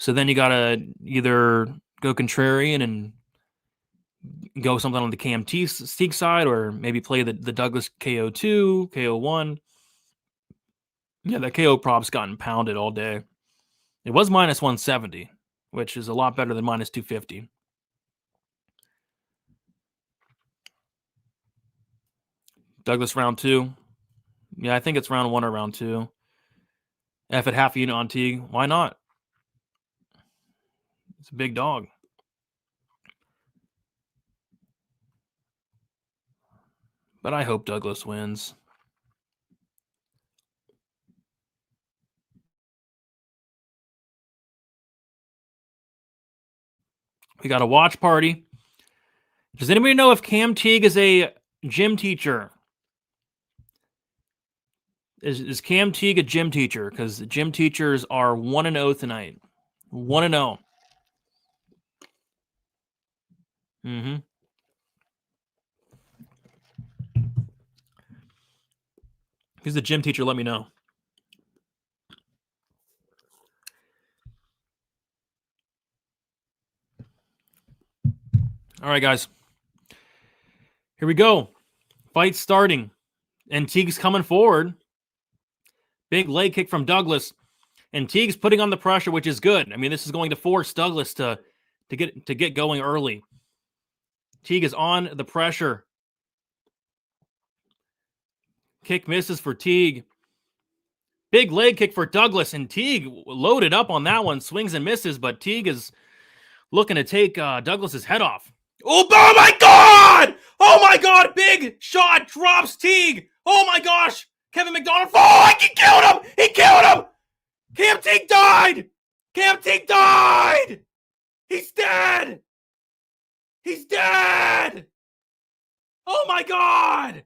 So then you gotta either go contrarian and go something on the Cam Teague side, or maybe play the Douglas KO2, KO1. Yeah, the KO prop's gotten pounded all day. It was minus 170, which is a lot better than minus 250. Douglas round 2. Yeah, I think it's round 1 or round 2. F at half a unit on Teague. Why not? It's a big dog. But I hope Douglas wins. We got a watch party. Does anybody know if Cam Teague is a gym teacher? Is Cam Teague a gym teacher? Because gym teachers are 1-0 tonight. 1-0. Mm-hmm. If he's a gym teacher, let me know. All right, guys. Here we go. Fight starting. And Teague's coming forward. Big leg kick from Douglas. And Teague's putting on the pressure, which is good. I mean, this is going to force Douglas to get going early. Teague is on the pressure. Kick misses for Teague. Big leg kick for Douglas, and Teague loaded up on that one. Swings and misses, but Teague is looking to take Douglas's head off. Oh my God! Oh my God! Big shot drops Teague. Oh my gosh! Kevin McDonald. Oh, he killed him! He killed him! Cam Teague died! Cam Teague died! He's dead! He's dead! Oh my God!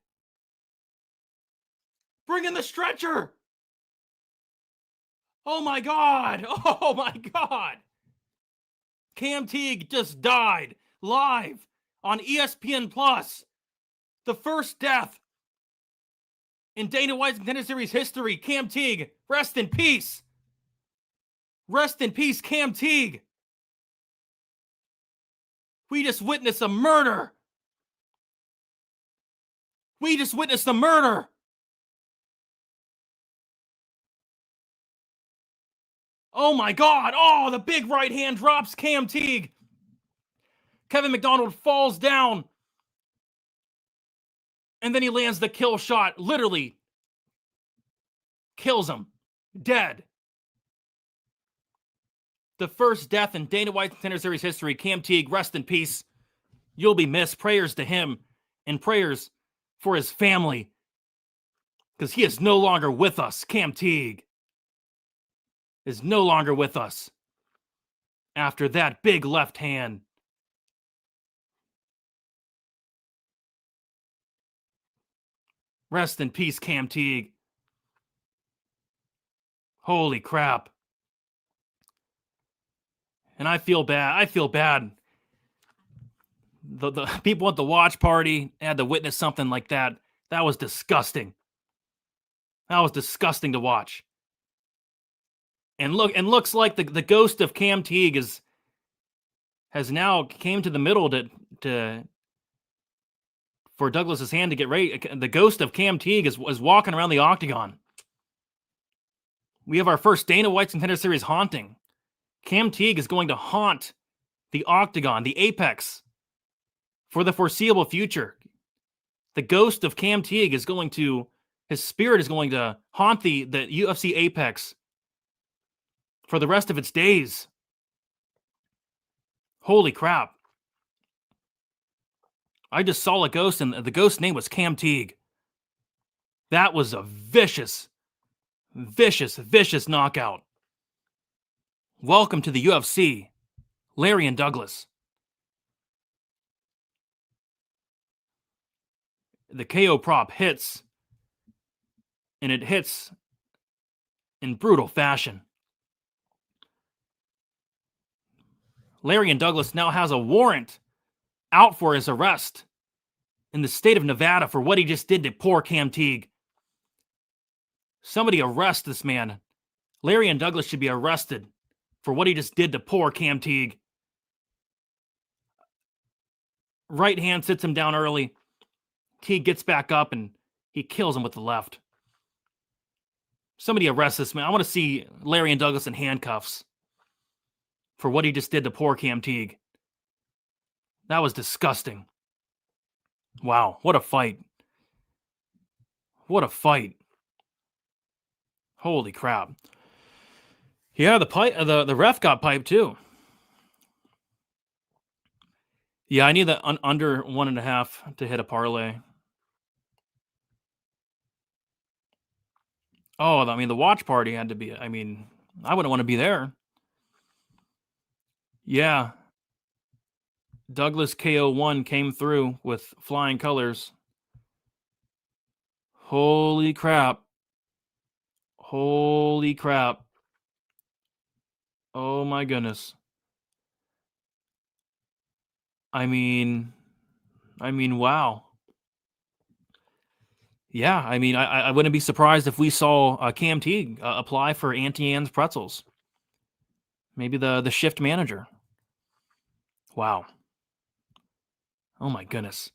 Bring in the stretcher! Oh my God! Oh my God! Cam Teague just died live on ESPN Plus. The first death in Dana White's Contender Series history. Cam Teague, rest in peace. Rest in peace, Cam Teague. We just witnessed a murder. We just witnessed a murder. Oh my God. Oh, the big right hand drops Cam Teague. Kevin McDonald falls down. And then he lands the kill shot. Literally kills him. Dead. The first death in Dana White's Contender Series history. Cam Teague, rest in peace. You'll be missed. Prayers to him and prayers for his family. Because he is no longer with us. Cam Teague is no longer with us after that big left hand. Rest in peace, Cam Teague. Holy crap. And I feel bad. I feel bad. The people at the watch party had to witness something like that. That was disgusting. That was disgusting to watch. And looks like the ghost of Cam Teague has now came to the middle for Douglas's hand to get ready. The ghost of Cam Teague is walking around the octagon. We have our first Dana White's Contender Series haunting. Cam Teague is going to haunt the octagon, the apex, for the foreseeable future. The ghost of Cam Teague is going to, his spirit is going to haunt the UFC apex for the rest of its days. Holy crap. I just saw a ghost, and the ghost's name was Cam Teague. That was a vicious, vicious, vicious knockout. Welcome to the UFC, Larry and Douglas. The KO prop hits, and it hits in brutal fashion. Larry and Douglas now has a warrant out for his arrest in the state of Nevada for what he just did to poor Cam Teague. Somebody arrest this man. Larry and Douglas should be arrested for what he just did to poor Cam Teague. Right hand sits him down early. Teague gets back up and he kills him with the left. Somebody arrest this man. I want to see Larry and Douglas in handcuffs for what he just did to poor Cam Teague. That was disgusting. Wow, what a fight. What a fight. Holy crap. Yeah, the ref got piped too. Yeah, I need the under 1.5 to hit a parlay. Oh, I mean, the watch party had to be, I mean, I wouldn't want to be there. Yeah. Douglas KO1 came through with flying colors. Holy crap. Holy crap. Oh my goodness. I mean, wow. Yeah, I mean, I wouldn't be surprised if we saw Cam Teague apply for Auntie Anne's Pretzels. Maybe the shift manager. Wow. Oh my goodness.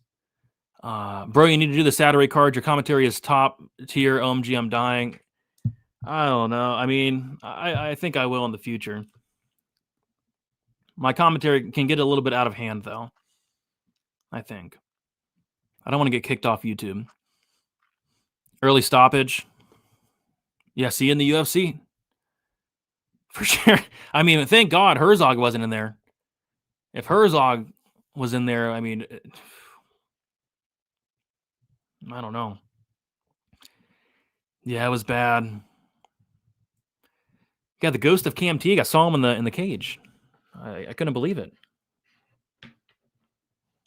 Bro, you need to do the Saturday card. Your commentary is top tier. OMG, I'm dying. I don't know. I mean, I think I will in the future. My commentary can get a little bit out of hand, though. I think. I don't want to get kicked off YouTube. Early stoppage. Yeah, see you in the UFC. For sure. I mean, thank God Herzog wasn't in there. If Herzog was in there, I mean, I don't know. Yeah, it was bad. Yeah, the ghost of Cam Teague. I saw him in the cage. I couldn't believe it.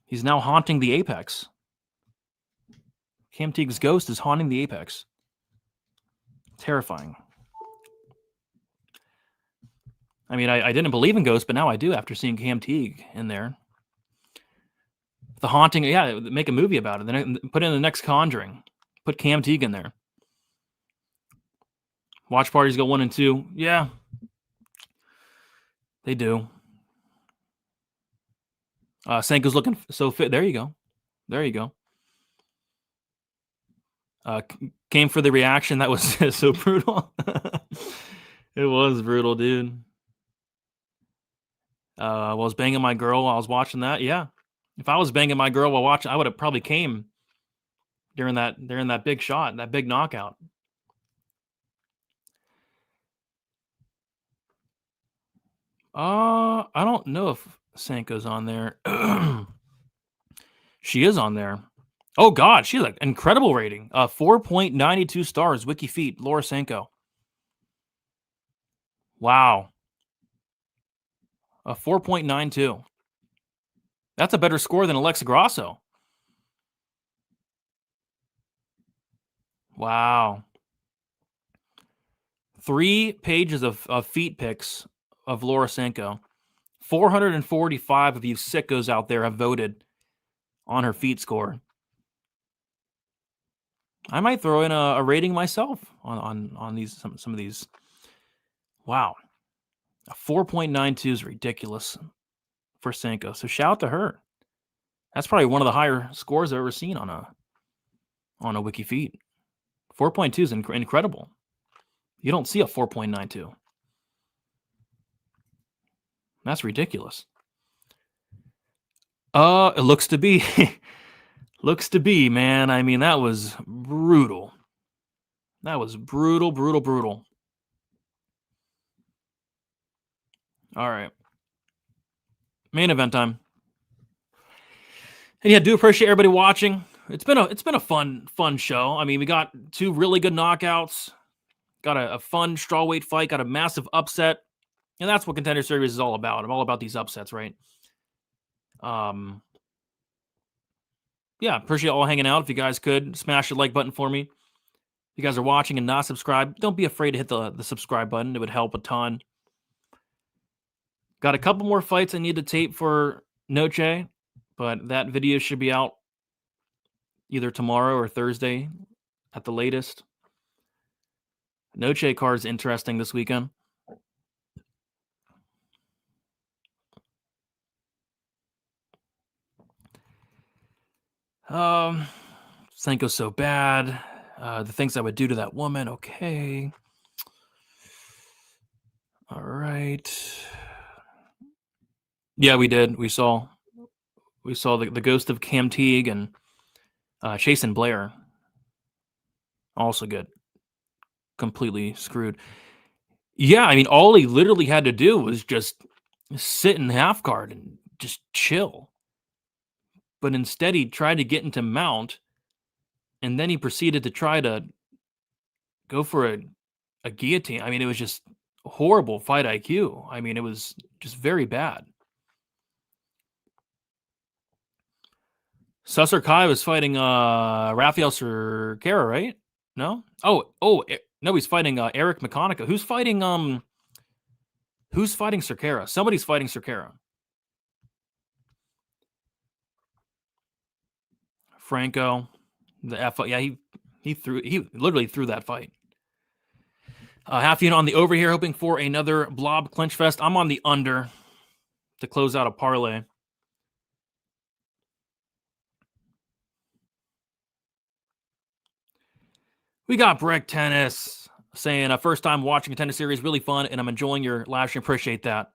He's now haunting the Apex. Cam Teague's ghost is haunting the Apex. Terrifying. I mean, I didn't believe in ghosts, but now I do after seeing Cam Teague in there. The haunting, yeah, make a movie about it. Then put in the next Conjuring. Put Cam Teague in there. Watch parties go 1 and 2. Yeah. They do. Sanko's looking so fit. There you go. There you go. Came for the reaction. That was so brutal. It was brutal, dude. I was banging my girl while I was watching that. Yeah. If I was banging my girl while watching, I would have probably came during that big shot, that big knockout. I don't know if Sanko's on there. She is on there. Oh God, she's an incredible rating. 4.92 stars. Wiki Feet, Laura Sanko. Wow. A 4.92. That's a better score than Alexa Grasso. Wow. 3 pages of feet pics of Laura Sanko. 445 of you sickos out there have voted on her feet score. I might throw in a rating myself on these some of these. Wow. A 4.92 is ridiculous for Sanko. So shout out to her. That's probably one of the higher scores I've ever seen on a Wiki Feet. 4.2 is incredible. You don't see a 4.92. That's ridiculous. It looks to be. Looks to be, man. I mean, that was brutal. That was brutal, brutal, brutal. All right. Main event time. And yeah, do appreciate everybody watching. It's been a fun show. I mean, we got 2 really good knockouts. Got a fun strawweight fight. Got a massive upset. And that's what Contender Series is all about. I'm all about these upsets, right? Yeah, appreciate all hanging out. If you guys could, smash the like button for me. If you guys are watching and not subscribed, don't be afraid to hit the subscribe button. It would help a ton. Got a couple more fights I need to tape for Noche, but that video should be out either tomorrow or Thursday at the latest. Noche card's interesting this weekend. Sanko's so bad. The things I would do to that woman, okay. All right. Yeah, we did. We saw the ghost of Cam Teague and Chase and Blair. Also good. Completely screwed. Yeah, I mean, all he literally had to do was just sit in half guard and just chill. But instead, he tried to get into mount, and then he proceeded to try to go for a guillotine. I mean, it was just horrible fight IQ. I mean, it was just very bad. Susser Kai was fighting Rafael Cerquera, right? No? No, he's fighting Eric McConaughey. Who's fighting Cerquera? Somebody's fighting Cerquera. Franco. He literally threw that fight. Half unit on the over here, hoping for another blob clinch fest. I'm on the under to close out a parlay. We got Breck Tennis saying, first time watching a tennis series, really fun, and I'm enjoying your live stream. Appreciate that.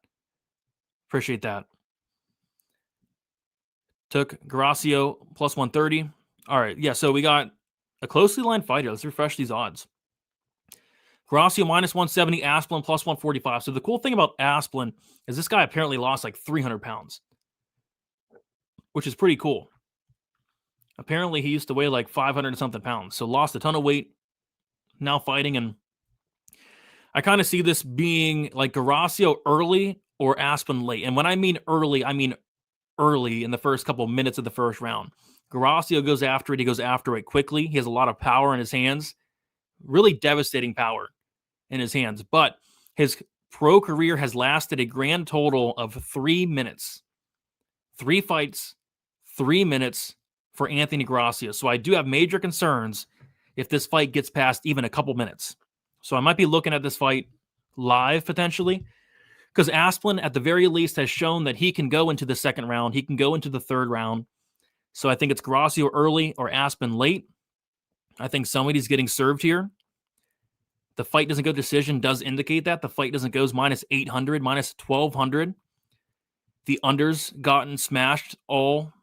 Took Gracio plus 130. All right, yeah, so we got a closely lined fight here. Let's refresh these odds. Gracio minus 170, Asplin plus 145. So the cool thing about Asplin is this guy apparently lost like 300 pounds, which is pretty cool. Apparently he used to weigh like 500 and something pounds, so lost a ton of weight, now fighting. And I kind of see this being like Gracio early or Asplin late. And when I mean early in the first couple minutes of the first round. Gracio goes after it. He goes after it quickly. He has a lot of power in his hands, really devastating power in his hands. But his pro career has lasted a grand total of 3 minutes. 3 fights, 3 minutes for Anthony Gracio. So I do have major concerns if this fight gets past even a couple minutes. So I might be looking at this fight live potentially, because Asplin at the very least has shown that he can go into the second round. He can go into the third round. So I think it's Gracio early or Asplin late. I think somebody's getting served here. The fight doesn't go decision does indicate that. The fight doesn't goes minus 800, minus 1,200. The unders gotten smashed all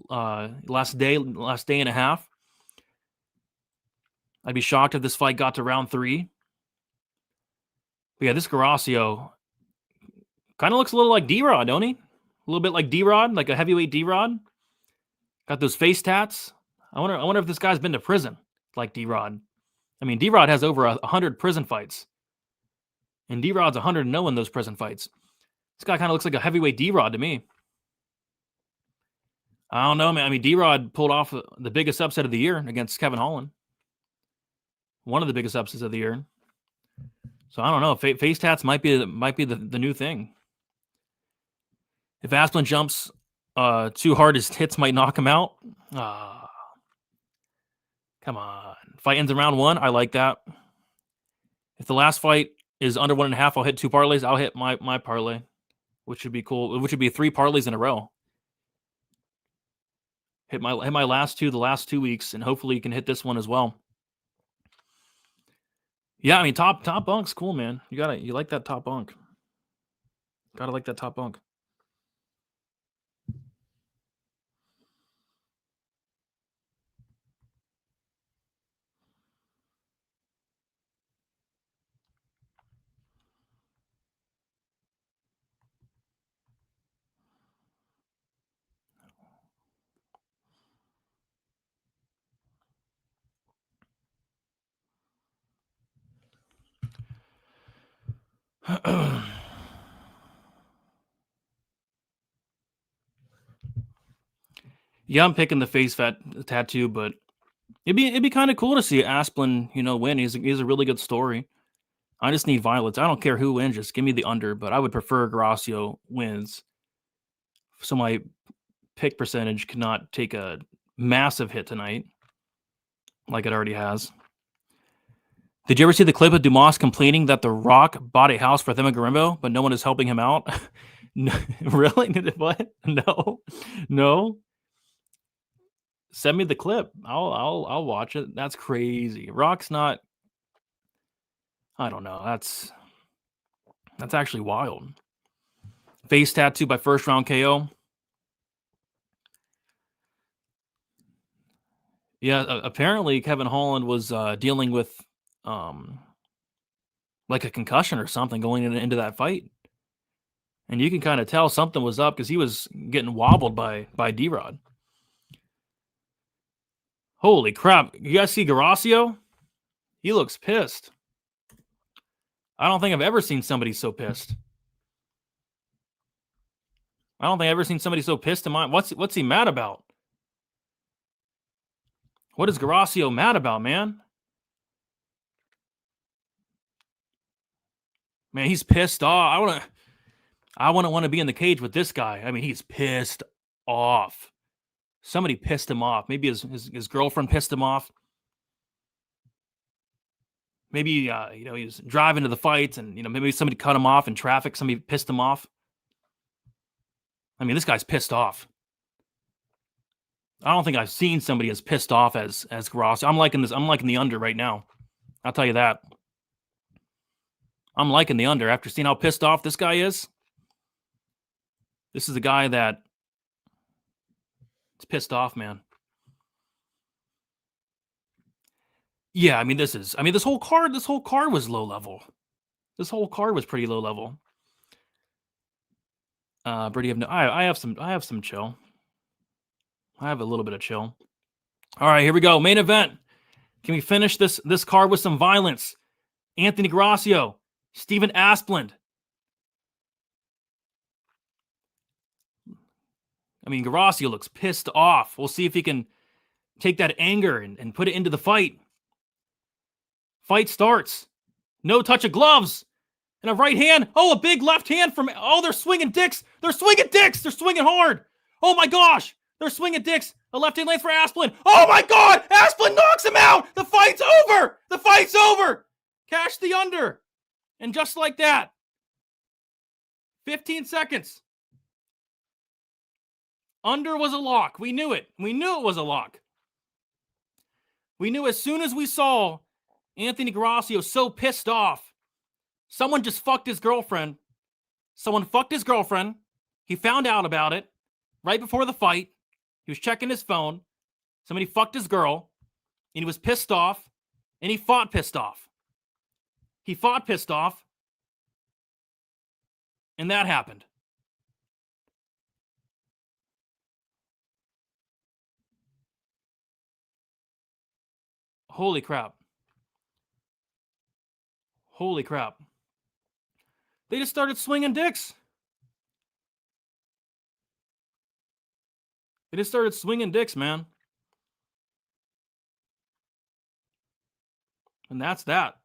last day and a half. I'd be shocked if this fight got to round 3. But yeah, this Gracio kind of looks a little like D-Rod, don't he? A little bit like D-Rod, like a heavyweight D-Rod. Got those face tats. I wonder if this guy's been to prison like D-Rod. I mean, D-Rod has over 100 prison fights. And D-Rod's 100-0 in those prison fights. This guy kind of looks like a heavyweight D-Rod to me. I don't know, man. I mean, D-Rod pulled off the biggest upset of the year against Kevin Holland. One of the biggest upsets of the year. So I don't know. Face tats might be the new thing. If Asplin jumps too hard, his hits might knock him out. Come on. Fight ends in round 1. I like that. If the last fight is under 1.5, I'll hit 2 parlays. I'll hit my parlay, which would be cool. Which would be 3 parlays in a row. Hit my last 2 the last 2 weeks, and hopefully you can hit this one as well. Yeah, I mean top bunk's cool, man. You like that top bunk. Gotta like that top bunk. Yeah, I'm picking the face tattoo, but it'd be kind of cool to see Asplin, win. He's a really good story. I just need violence. I don't care who wins, just give me the under, but I would prefer Gracio wins. So my pick percentage cannot take a massive hit tonight, like it already has. Did you ever see the clip of Dumas complaining that The Rock bought a house for Thema Garimbo, but no one is helping him out? Really? What? No. Send me the clip. I'll watch it. That's crazy. Rock's not. I don't know. That's actually wild. Face tattoo by first round KO. Yeah, apparently Kevin Holland was dealing with like a concussion or something going into that fight. And you can kind of tell something was up because he was getting wobbled by D-Rod. Holy crap. You guys see Gracio? He looks pissed. I don't think I've ever seen somebody so pissed. I don't think I've ever seen somebody so pissed in my... What's he mad about? What is Gracio mad about, man? Man, he's pissed off. I wouldn't want to be in the cage with this guy. I mean, he's pissed off. Somebody pissed him off. Maybe his girlfriend pissed him off. Maybe, he was driving to the fight and, maybe somebody cut him off in traffic. Somebody pissed him off. I mean, this guy's pissed off. I don't think I've seen somebody as pissed off as Gracio. I'm liking this. I'm liking the under right now. I'll tell you that. I'm liking the under after seeing how pissed off this guy is. This is a guy that is pissed off, man. Yeah, I mean, this whole card was low level. This whole card was pretty low level. Brady, I have some chill. I have a little bit of chill. All right, here we go. Main event. Can we finish this card with some violence? Anthony Gracio, Stephen Asplund. I mean, Gracio looks pissed off. We'll see if he can take that anger and put it into the fight. Fight starts. No touch of gloves. And a right hand. Oh, a big left hand from... Oh, they're swinging dicks. They're swinging dicks. They're swinging hard. Oh, my gosh. They're swinging dicks. A left hand lands for Asplund. Oh, my God. Asplund knocks him out. The fight's over. The fight's over. Cash the under. And just like that. 15 seconds. Under was a lock. We knew it. We knew it was a lock. We knew as soon as we saw Anthony Gracio so pissed off. Someone just fucked his girlfriend. Someone fucked his girlfriend. He found out about it right before the fight. He was checking his phone. Somebody fucked his girl. And he was pissed off. And he fought pissed off. He fought pissed off. And that happened. Holy crap. Holy crap. They just started swinging dicks. They just started swinging dicks, man. And that's that.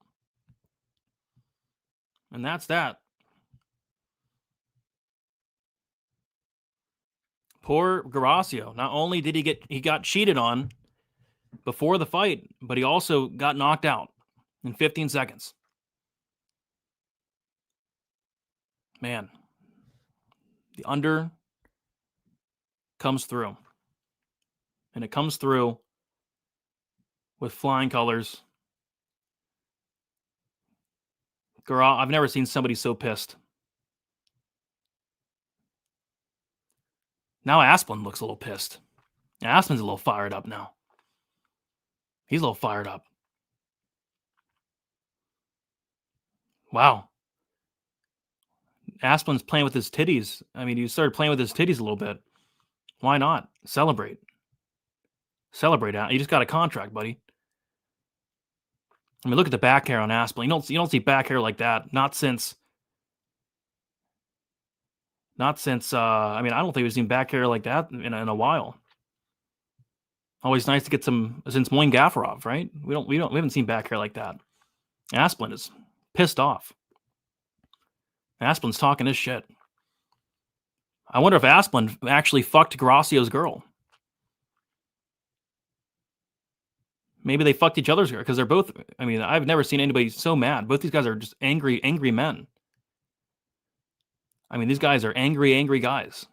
And that's that. Poor Gracio. Not only did he got cheated on before the fight, but he also got knocked out in 15 seconds. Man, the under comes through. And it comes through with flying colors. I've never seen somebody so pissed. Now Asplund looks a little pissed. Asplund's a little fired up now. He's a little fired up. Wow. Asplund's playing with his titties. I mean, he started playing with his titties a little bit. Why not? Celebrate. Celebrate. You just got a contract, buddy. I mean, look at the back hair on Asplund. You don't see back hair like that. Not since. I mean, I don't think we've seen back hair like that in a while. Always nice to get some since Moin Gafarov, right? We haven't seen back hair like that. Asplund is pissed off. Asplund's talking his shit. I wonder if Asplund actually fucked Gracio's girl. Maybe they fucked each other's girl because they're both. I mean, I've never seen anybody so mad. Both these guys are just angry men. I mean, these guys are angry guys.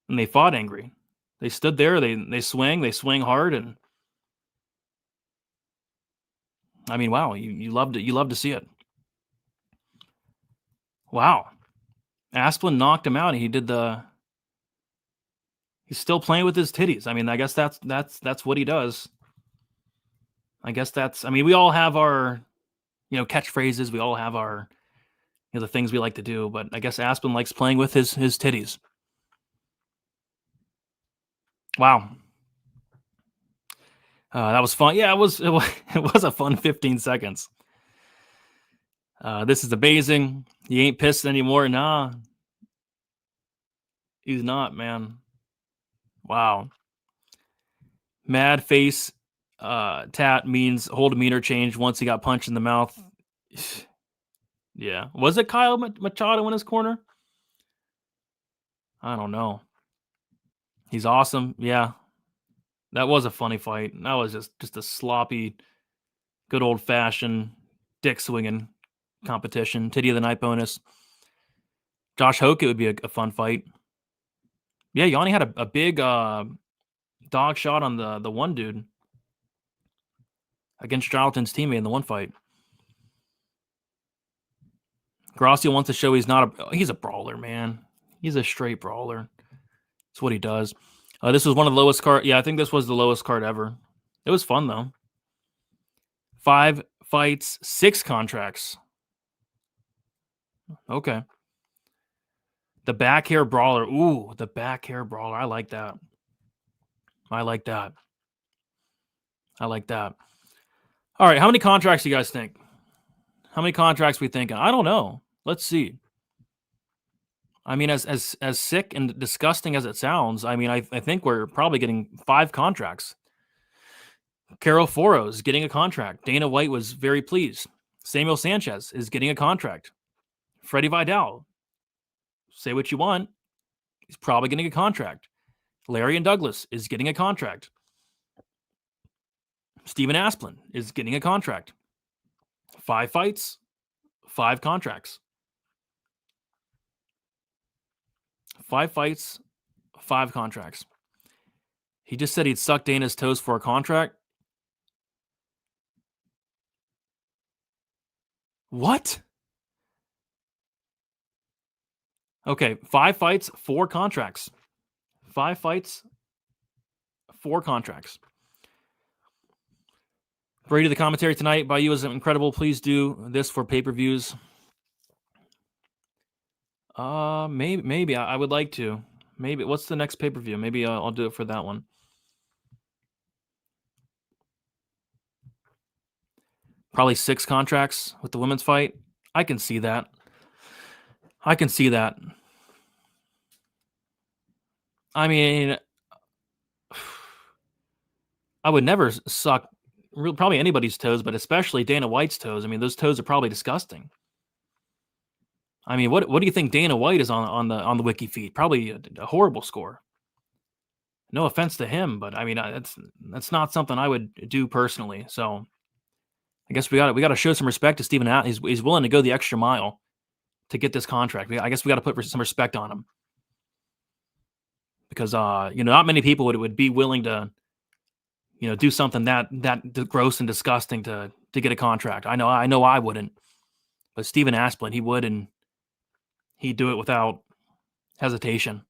And they fought angry. They stood there, they swing hard, and I mean, wow, you love to see it. Wow. Asplin knocked him out. And he did he's still playing with his titties. I mean, I guess that's what he does. I guess I mean, we all have our, catchphrases. We all have our, the things we like to do, but I guess Asplin likes playing with his titties. Wow. That was fun. Yeah, it was a fun 15 seconds. This is amazing. He ain't pissed anymore. Nah. He's not, man. Wow. Mad face tat means whole demeanor change once he got punched in the mouth. Yeah. Was it Kyle Machado in his corner? I don't know. He's awesome. Yeah. That was a funny fight. That was just a sloppy, good old fashioned dick swinging competition. Titty of the night bonus. Josh Hoke, it would be a fun fight. Yeah, Yanni had a big dog shot on the one dude against Charlton's teammate in the one fight. Gracio wants to show he's a brawler, man. He's a straight brawler. That's what he does. This was one of the lowest card. Yeah, I think this was the lowest card ever. It was fun though. 5 fights, 6 contracts. Okay. The back hair brawler. Ooh, the back hair brawler. I like that. I like that. All right, how many contracts do you guys think? How many contracts we thinking? I don't know. Let's see. I mean, as sick and disgusting as it sounds, I mean, I think we're probably getting 5 contracts. Carol Forro is getting a contract. Dana White was very pleased. Samuel Sanchez is getting a contract. Freddie Vidal, say what you want, he's probably getting a contract. Larry and Douglas is getting a contract. Steven Asplin is getting a contract. 5 fights, 5 contracts. 5 fights, 5 contracts. He just said he'd suck Dana's toes for a contract. What? Okay, 5 fights, 4 contracts. 5 fights, 4 contracts. Brady, the commentary tonight by you is incredible. Please do this for pay-per-views. Maybe I would like to. Maybe what's the next pay-per-view? Maybe I'll do it for that one. Probably 6 contracts with the women's fight. I can see that. I mean, I would never suck probably anybody's toes, but especially Dana White's toes. I mean, those toes are probably disgusting. I mean, what do you think Dana White is on the wiki feed? Probably a horrible score. No offense to him, but I mean, that's not something I would do personally. So I guess we got to show some respect to Steven. He's willing to go the extra mile to get this contract. I guess we got to put some respect on him because not many people would be willing to do something that gross and disgusting to get a contract. I know I wouldn't, but Steven Asplin, he would, and he'd do it without hesitation.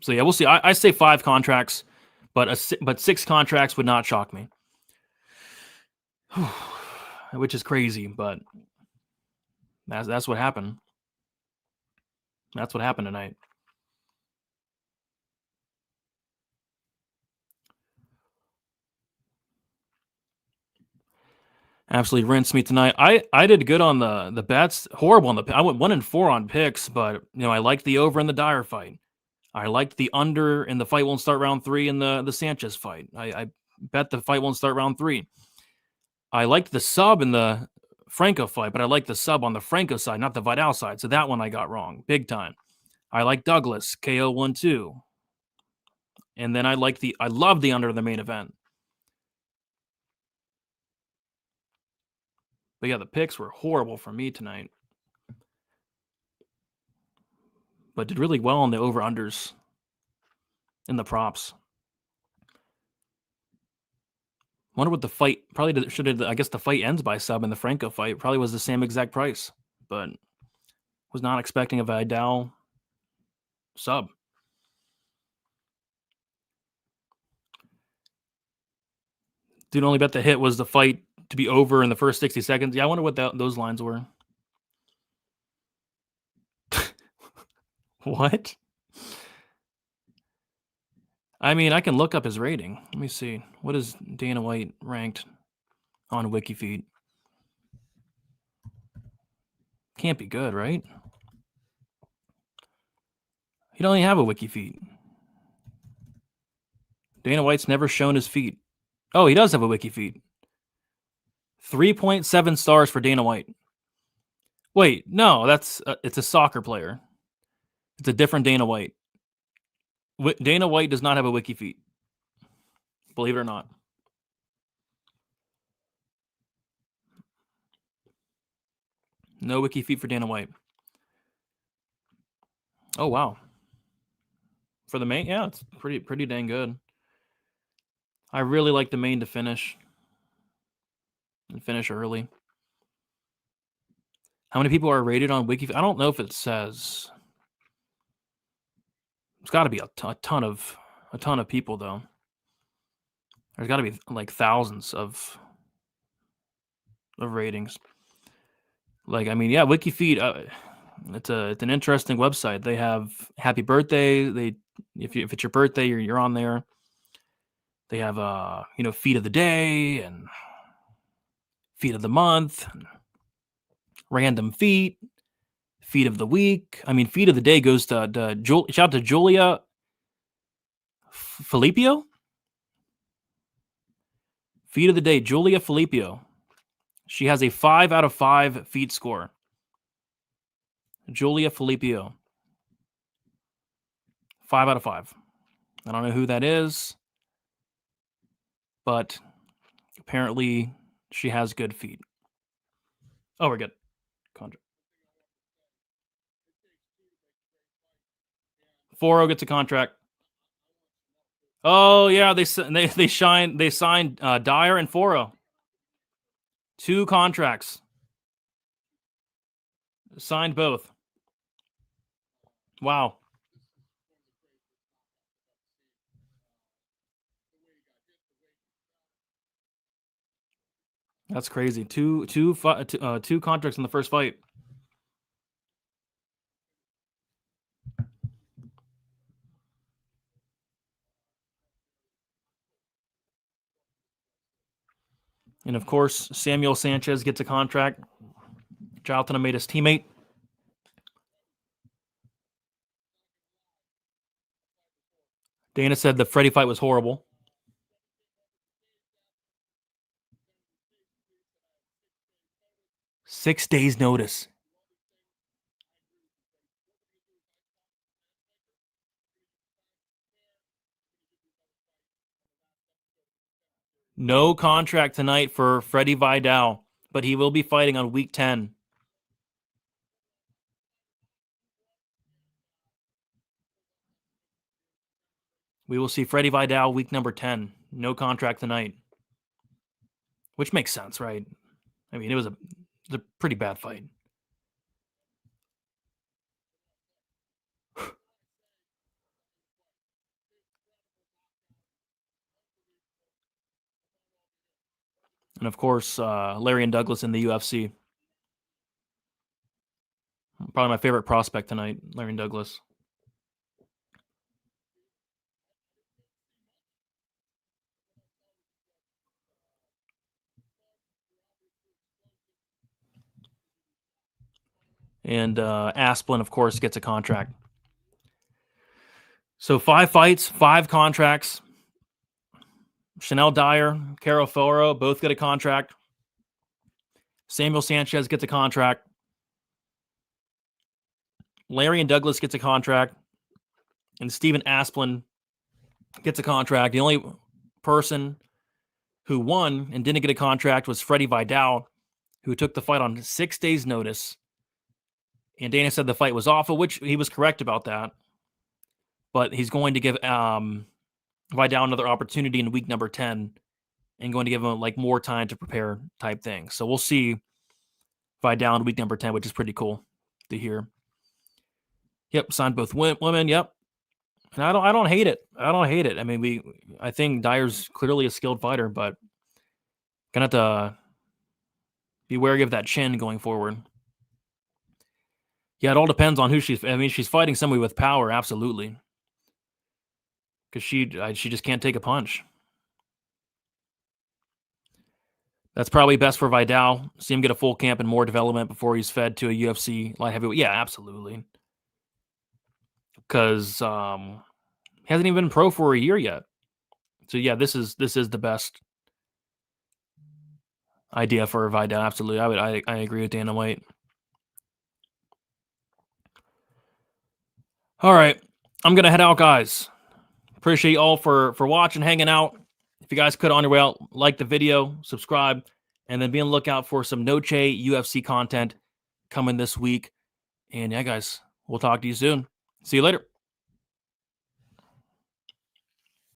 So yeah, we'll see. I say 5 contracts, but 6 contracts would not shock me, which is crazy. But that's what happened. That's what happened tonight. Absolutely rinsed me tonight. I did good on the bets. Horrible on I went 1-4 on picks, but I liked the over in the Dyer fight. I liked the under in the fight won't start round 3 in the Sanchez fight. I bet the fight won't start round 3. I liked the sub in the Franco fight, but I liked the sub on the Franco side, not the Vidal side. So that one I got wrong, big time. I like Douglas KO 1-2, and then I love the under in the main event. But yeah, the picks were horrible for me tonight. But did really well on the over-unders in the props. Wonder what the fight probably should have. I guess the fight ends by sub, and the Franco fight probably was the same exact price, but was not expecting a Vidal sub. Dude only bet the hit was the fight to be over in the first 60 seconds. Yeah, I wonder what those lines were. What? I mean, I can look up his rating. Let me see. What is Dana White ranked on WikiFeed? Can't be good, right? He don't even have a WikiFeed. Dana White's never shown his feet. Oh, he does have a WikiFeed. 3.7 stars for Dana White. Wait, no, that's it's a soccer player. It's a different Dana White. Dana White does not have a WikiFeed. Believe it or not. No WikiFeed for Dana White. Oh, wow. For the main, yeah, it's pretty dang good. I really like the main to finish. And finish early. How many people are rated on WikiFeed? I don't know if it says. It's got to be a ton of people, though. There's got to be like thousands of ratings. Like, I mean, yeah, WikiFeed. It's an interesting website. They have happy birthday. If it's your birthday, you're on there. They have feat of the day and feat of the month, and random feat of the week. I mean, feat of the day goes to shout out to Julia Filippo. Feat of the day, Julia Filippo. She has a 5 out of 5 feet score. Julia Filippo. 5 out of 5. I don't know who that is, but apparently she has good feet. Oh, we're good. Contract. Forro gets a contract. Oh yeah, they signed Dyer and Forro. 2 contracts. Signed both. Wow. That's crazy. Two contracts in the first fight. And of course, Samuel Sanchez gets a contract. Jonathan made his teammate. Dana said the Freddie fight was horrible. Six days notice. No contract tonight for Freddie Vidal, but he will be fighting on week 10. We will see Freddie Vidal week number 10. No contract tonight. Which makes sense, right? I mean, it was a pretty bad fight. And of course, Larry and Douglas in the UFC. Probably my favorite prospect tonight, Larry and Douglas. And Asplin, of course, gets a contract. So 5 fights, 5 contracts. Chanel Dyer, Caro Forro both get a contract. Samuel Sanchez gets a contract. Larry and Douglas gets a contract. And Steven Asplin gets a contract. The only person who won and didn't get a contract was Freddie Vidal, who took the fight on 6 days' notice. And Dana said the fight was awful, which he was correct about that. But he's going to give Vidal another opportunity in week number 10 and going to give him like more time to prepare type thing. So we'll see Vidal in week number 10, which is pretty cool to hear. Yep, signed both women. Yep, and I don't hate it. I don't hate it. I mean, I think Dyer's clearly a skilled fighter, but gonna have to be wary of that chin going forward. Yeah, it all depends on who she's. I mean, she's fighting somebody with power, absolutely, because she just can't take a punch. That's probably best for Vidal. See him get a full camp and more development before he's fed to a UFC light heavyweight. Yeah, absolutely. Because he hasn't even been pro for a year yet. So yeah, this is the best idea for Vidal. Absolutely, I agree with Dana White. All right, I'm gonna head out, guys. Appreciate you all for watching, hanging out. If you guys could on your way out, like the video, subscribe, and then be on the lookout for some Noche UFC content coming this week. And yeah, guys, we'll talk to you soon. See you later.